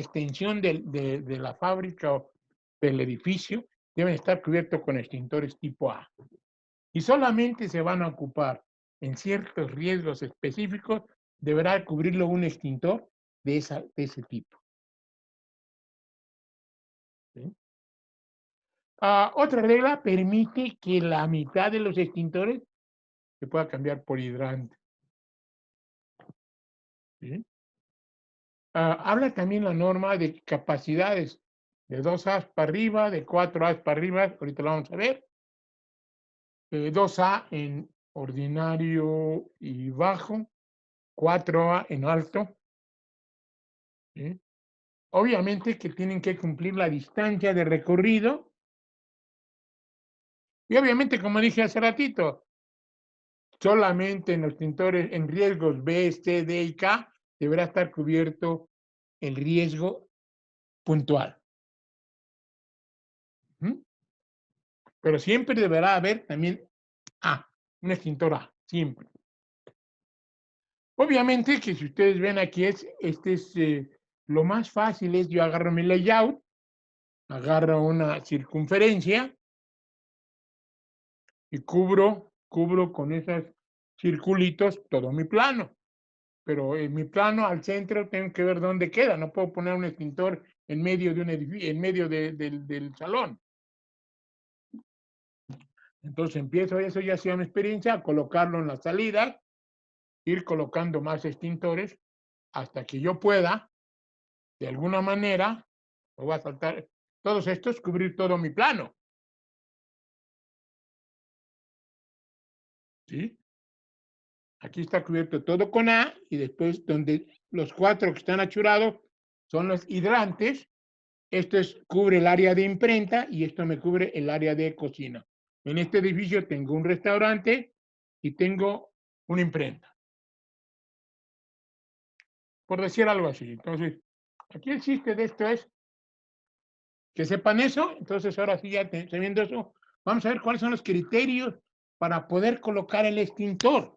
extensión de la fábrica o del edificio deben estar cubiertos con extintores tipo A. Y solamente se van a ocupar en ciertos riesgos específicos, deberá cubrirlo un extintor de ese tipo. ¿Sí? Otra regla permite que la mitad de los extintores se pueda cambiar por hidrante. ¿Sí? Habla también la norma de capacidades de 2A para arriba, de 4A para arriba, ahorita lo vamos a ver. 2A en ordinario y bajo, 4A en alto. ¿Sí? Obviamente que tienen que cumplir la distancia de recorrido. Y obviamente, como dije hace ratito, solamente en los tintores en riesgos B, C, D y K deberá estar cubierto el riesgo puntual. ¿Mm? Pero siempre deberá haber también A, un extintor A, siempre. Obviamente que si ustedes ven aquí, lo más fácil es yo agarro mi layout, agarro una circunferencia y cubro con esos circulitos todo mi plano. Pero en mi plano al centro tengo que ver dónde queda. No puedo poner un extintor en medio de un edificio, en medio del salón. Entonces empiezo, eso ya sea una experiencia, a colocarlo en la salida, ir colocando más extintores hasta que yo pueda, de alguna manera, me voy a saltar todos estos, cubrir todo mi plano. ¿Sí? Aquí está cubierto todo con A y después donde los 4 que están achurados son los hidrantes. Esto cubre el área de imprenta y esto me cubre el área de cocina. En este edificio tengo un restaurante y tengo una imprenta. Por decir algo así. Entonces, aquí el chiste de esto es que sepan eso. Entonces, ahora sí, ya sabiendo eso, vamos a ver cuáles son los criterios para poder colocar el extintor.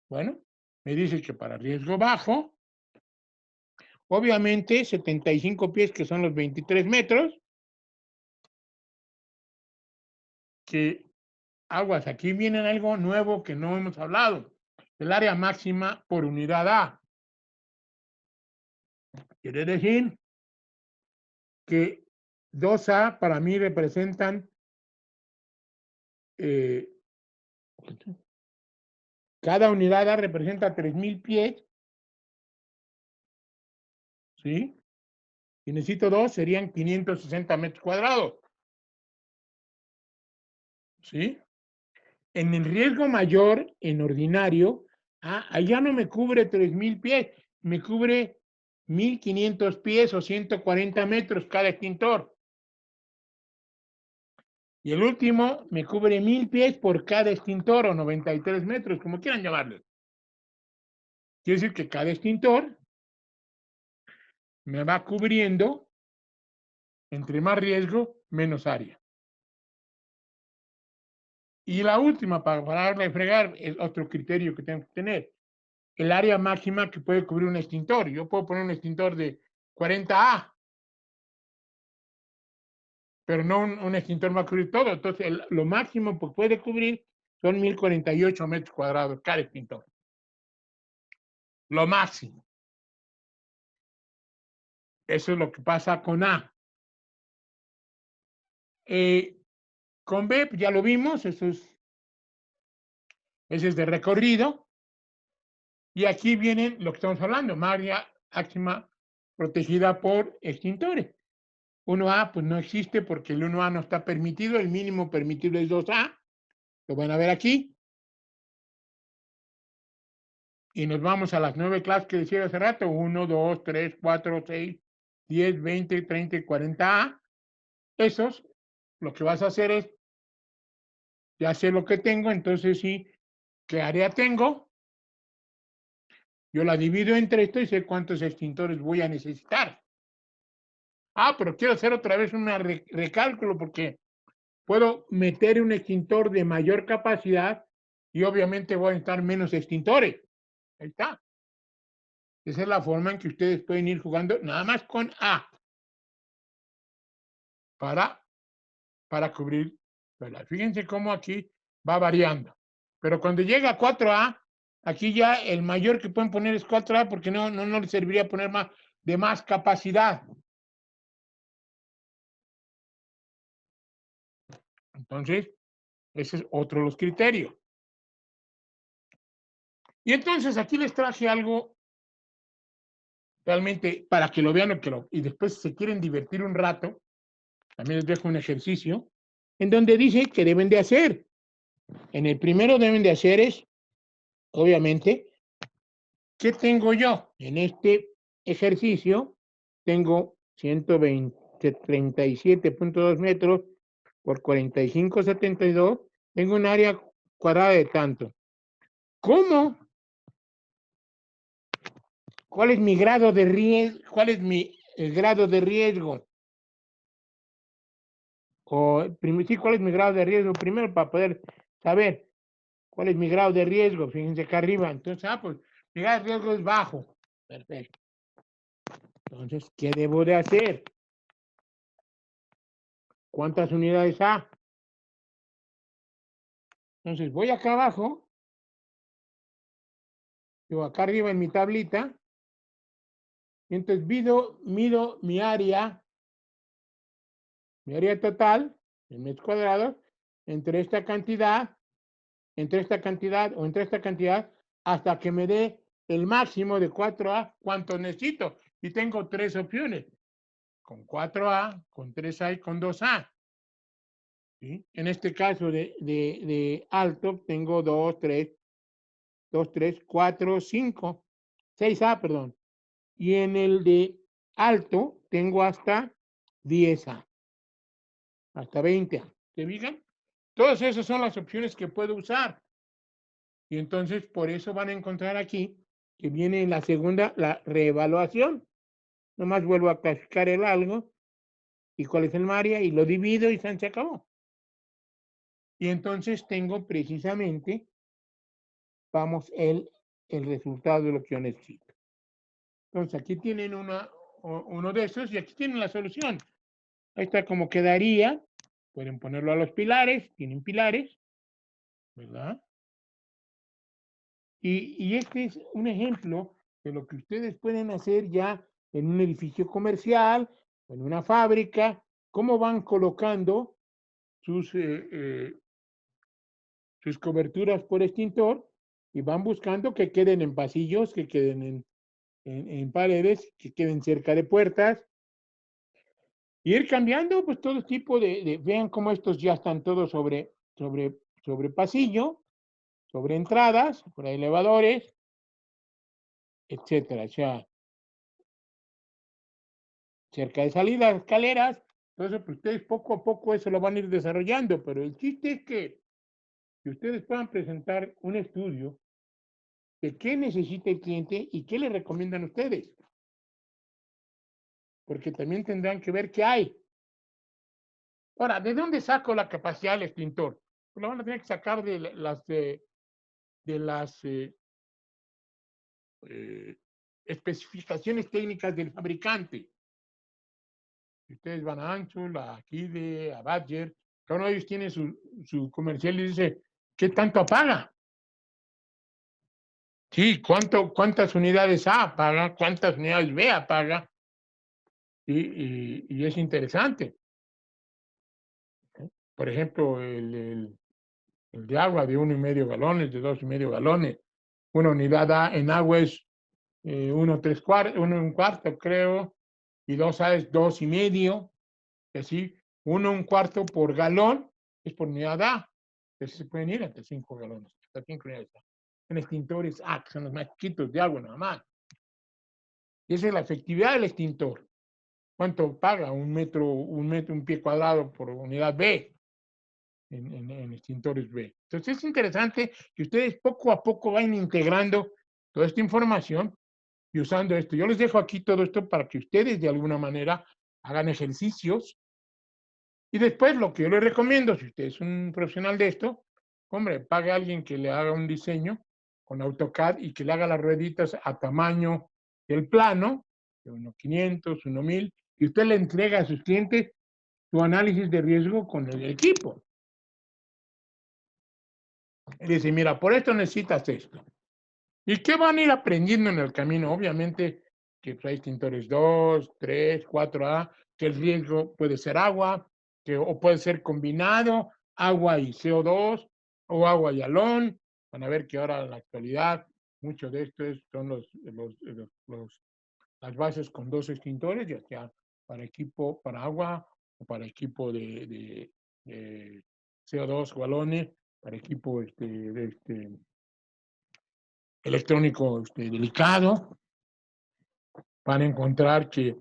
Bueno, me dice que para riesgo bajo, obviamente 75 pies, que son los 23 metros, que aguas, aquí viene algo nuevo que no hemos hablado. El área máxima por unidad A. Quiere decir que 2A para mí representan cada unidad A representa 3,000 pies. ¿Sí? Si necesito 2, serían 560 metros cuadrados. ¿Sí? En el riesgo mayor, en ordinario, allá no me cubre 3,000 pies, me cubre 1,500 pies o 140 metros cada extintor. Y el último me cubre 1,000 pies por cada extintor o 93 metros, como quieran llamarlo. Quiere decir que cada extintor me va cubriendo, entre más riesgo, menos área. Y la última, para darle de fregar, es otro criterio que tengo que tener. El área máxima que puede cubrir un extintor. Yo puedo poner un extintor de 40A, pero no un extintor va a cubrir todo. Entonces, lo máximo que puede cubrir son 1,048 metros cuadrados cada extintor. Lo máximo. Eso es lo que pasa con A. Con B, ya lo vimos, ese es de recorrido. Y aquí vienen lo que estamos hablando, área máxima protegida por extintores. 1A, pues no existe porque el 1A no está permitido, el mínimo permitible es 2A. Lo van a ver aquí. Y nos vamos a las 9 clases que decía hace rato: 1, 2, 3, 4, 6, 10, 20, 30 y 40A. Esos, lo que vas a hacer es, ya sé lo que tengo, entonces sí, ¿qué área tengo? Yo la divido entre esto y sé cuántos extintores voy a necesitar. Pero quiero hacer otra vez un recálculo porque puedo meter un extintor de mayor capacidad y obviamente voy a necesitar menos extintores. Ahí está. Esa es la forma en que ustedes pueden ir jugando nada más con A para cubrir. Fíjense cómo aquí va variando. Pero cuando llega a 4A, aquí ya el mayor que pueden poner es 4A porque no les serviría poner más capacidad. Entonces, ese es otro de los criterios. Y entonces aquí les traje algo realmente para que lo vean y después si se quieren divertir un rato, también les dejo un ejercicio en donde dice que deben de hacer. En el primero deben de hacer es, obviamente, ¿qué tengo yo? En este ejercicio tengo 137.2 metros por 45.72. Tengo un área cuadrada de tanto. ¿Cómo? ¿Cuál es mi grado de riesgo? ¿Cuál es el grado de riesgo? Sí, ¿cuál es mi grado de riesgo? Primero, para poder saber cuál es mi grado de riesgo. Fíjense acá arriba. Entonces, pues, mi grado de riesgo es bajo. Perfecto. Entonces, ¿qué debo de hacer? ¿Cuántas unidades A? Entonces, voy acá abajo. Yo acá arriba en mi tablita. Y entonces mido mi área total, en metros cuadrados, entre esta cantidad, hasta que me dé el máximo de 4A. ¿Cuánto necesito? Y tengo tres opciones. Con 4A, con 3A y con 2A. ¿Sí? En este caso de alto, tengo 2, 3, 4, 5, 6A, perdón. Y en el de alto, tengo hasta 10A, hasta 20A. ¿Se fijan? Todas esas son las opciones que puedo usar. Y entonces, por eso van a encontrar aquí que viene en la segunda, la reevaluación. Nomás vuelvo a clasificar el algo y cuál es el área y lo divido y se acabó. Y entonces tengo precisamente, vamos, el resultado de lo que yo necesito. Entonces aquí tienen uno de esos y aquí tienen la solución. Ahí está como quedaría. Pueden ponerlo a los pilares, tienen pilares, ¿verdad? Y este es un ejemplo de lo que ustedes pueden hacer ya en un edificio comercial, en una fábrica, cómo van colocando sus coberturas por extintor y van buscando que queden en pasillos, que queden en paredes, que queden cerca de puertas. Y ir cambiando, pues todo tipo vean cómo estos ya están todos sobre pasillo, sobre entradas, sobre elevadores, etcétera. O sea, cerca de salidas, escaleras. Entonces, pues ustedes poco a poco eso lo van a ir desarrollando, pero el chiste es que ustedes puedan presentar un estudio de qué necesita el cliente y qué le recomiendan ustedes. Porque también tendrán que ver qué hay. Ahora, ¿de dónde saco la capacidad del extintor? Pues la van a tener que sacar de las especificaciones técnicas del fabricante. Si ustedes van a Ansul, a Akide, a Badger, cada uno de ellos tiene su comercial y dice, ¿qué tanto apaga? Sí, ¿cuántas unidades A apaga? ¿Cuántas unidades B apaga? Y es interesante. Por ejemplo, el de agua de 1,5 galones, de 2,5 galones. Una unidad A en agua es 1,3 creo, y 2A es 2,5, así, 1,25 por galón es por unidad A. Entonces se pueden ir hasta 5 galones, hasta 5 unidades A. En extintores A, que son los más chiquitos de agua nada más. Y esa es la efectividad del extintor. ¿Cuánto paga un pie cuadrado por unidad B en extintores B? Entonces es interesante que ustedes poco a poco vayan integrando toda esta información y usando esto. Yo les dejo aquí todo esto para que ustedes de alguna manera hagan ejercicios. Y después lo que yo les recomiendo, si usted es un profesional de esto, hombre, pague a alguien que le haga un diseño con AutoCAD y que le haga las rueditas a tamaño del plano, de 1,500, 1,1000, y usted le entrega a sus clientes su análisis de riesgo con el equipo. Y dice, mira, por esto necesitas esto. ¿Y qué van a ir aprendiendo en el camino? Obviamente que hay extintores 2, 3, 4A, que el riesgo puede ser agua, o puede ser combinado agua y CO2 o agua y alón. Van a ver que ahora en la actualidad muchos de estos son las bases con 2 extintores, ya sea para equipo, para agua o para equipo de CO2 o alones, para equipo electrónico delicado. Van a encontrar que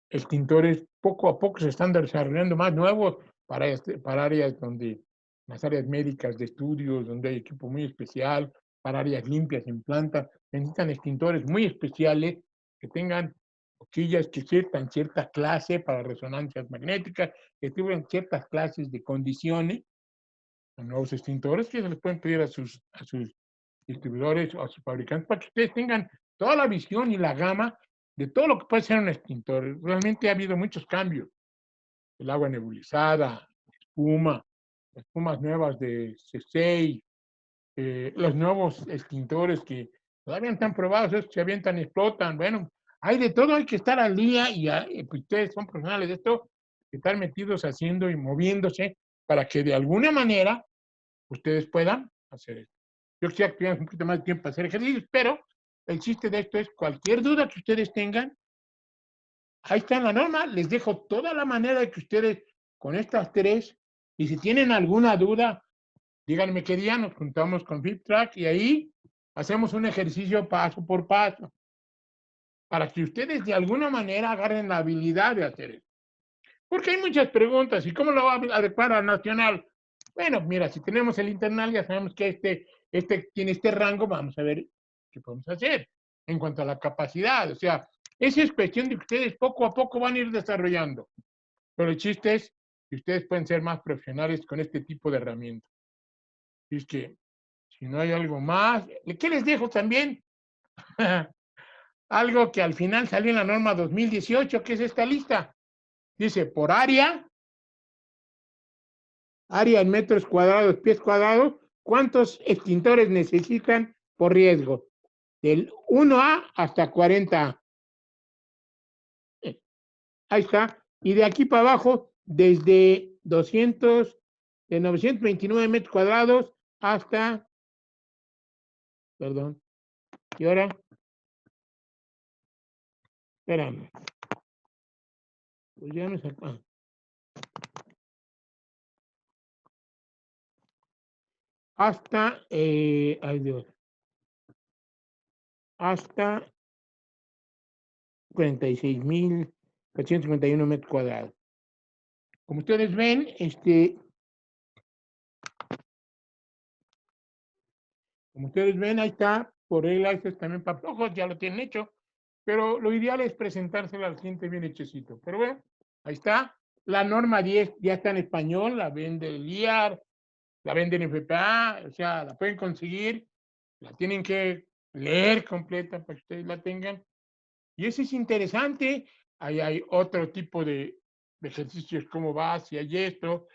extintores poco a poco se están desarrollando más nuevos para áreas donde, las áreas médicas de estudios, donde hay equipo muy especial, para áreas limpias en planta, necesitan extintores muy especiales que tengan boquillas que sirvan cierta clase para resonancias magnéticas, que sirvan ciertas clases de condiciones. Los nuevos extintores que se les pueden pedir a sus distribuidores o a sus fabricantes para que ustedes tengan toda la visión y la gama de todo lo que puede ser un extintor. Realmente ha habido muchos cambios. El agua nebulizada, espumas nuevas de C6, los nuevos extintores que todavía no están probados, esos se avientan y explotan. Bueno, hay de todo, hay que estar al día y pues ustedes son profesionales de esto, estar metidos haciendo y moviéndose para que de alguna manera ustedes puedan hacer esto. Yo quisiera que tuvieran un poquito más de tiempo para hacer ejercicios, pero el chiste de esto es cualquier duda que ustedes tengan, ahí está en la norma, les dejo toda la manera de que ustedes con estas 3, y si tienen alguna duda, díganme qué día, nos juntamos con FlipTrack y ahí hacemos un ejercicio paso por paso, para que ustedes de alguna manera agarren la habilidad de hacer eso. Porque hay muchas preguntas, ¿y cómo lo va a adecuar al nacional? Bueno, mira, si tenemos el internal, ya sabemos que tiene este rango, vamos a ver qué podemos hacer en cuanto a la capacidad. O sea, esa es cuestión de que ustedes poco a poco van a ir desarrollando. Pero el chiste es que ustedes pueden ser más profesionales con este tipo de herramientas. Y es que, si no hay algo más, ¿qué les dejo también? Algo que al final salió en la norma 2018, que es esta lista. Dice, por área en metros cuadrados, pies cuadrados, ¿cuántos extintores necesitan por riesgo? Del 1A hasta 40A. Ahí está. Y de aquí para abajo, desde de 929 metros cuadrados hasta, perdón, ¿y ahora? Espérame. Pues ya me sacó. Hasta, ay Dios, hasta 46,451 metros cuadrados. Como ustedes ven, ahí está, por regla, esto es también para flojos, ya lo tienen hecho, pero lo ideal es presentárselo al cliente bien hechecito. Pero bueno, ahí está. La norma 10 ya está en español, la vende el IAR, la venden en FPA, o sea, la pueden conseguir, la tienen que leer completa para que ustedes la tengan. Y eso es interesante. Ahí hay otro tipo de ejercicios, cómo va, si hay esto,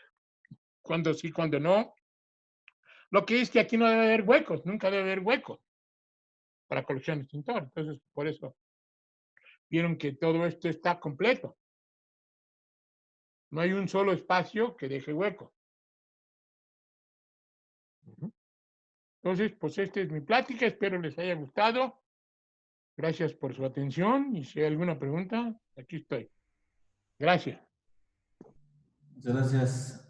cuándo sí, cuándo no. Lo que es que aquí no debe haber huecos, nunca debe haber huecos para colección de extintor. Entonces, por eso vieron que todo esto está completo. No hay un solo espacio que deje hueco. Entonces, pues esta es mi plática, espero les haya gustado. Gracias por su atención y si hay alguna pregunta, aquí estoy. Gracias. Muchas gracias.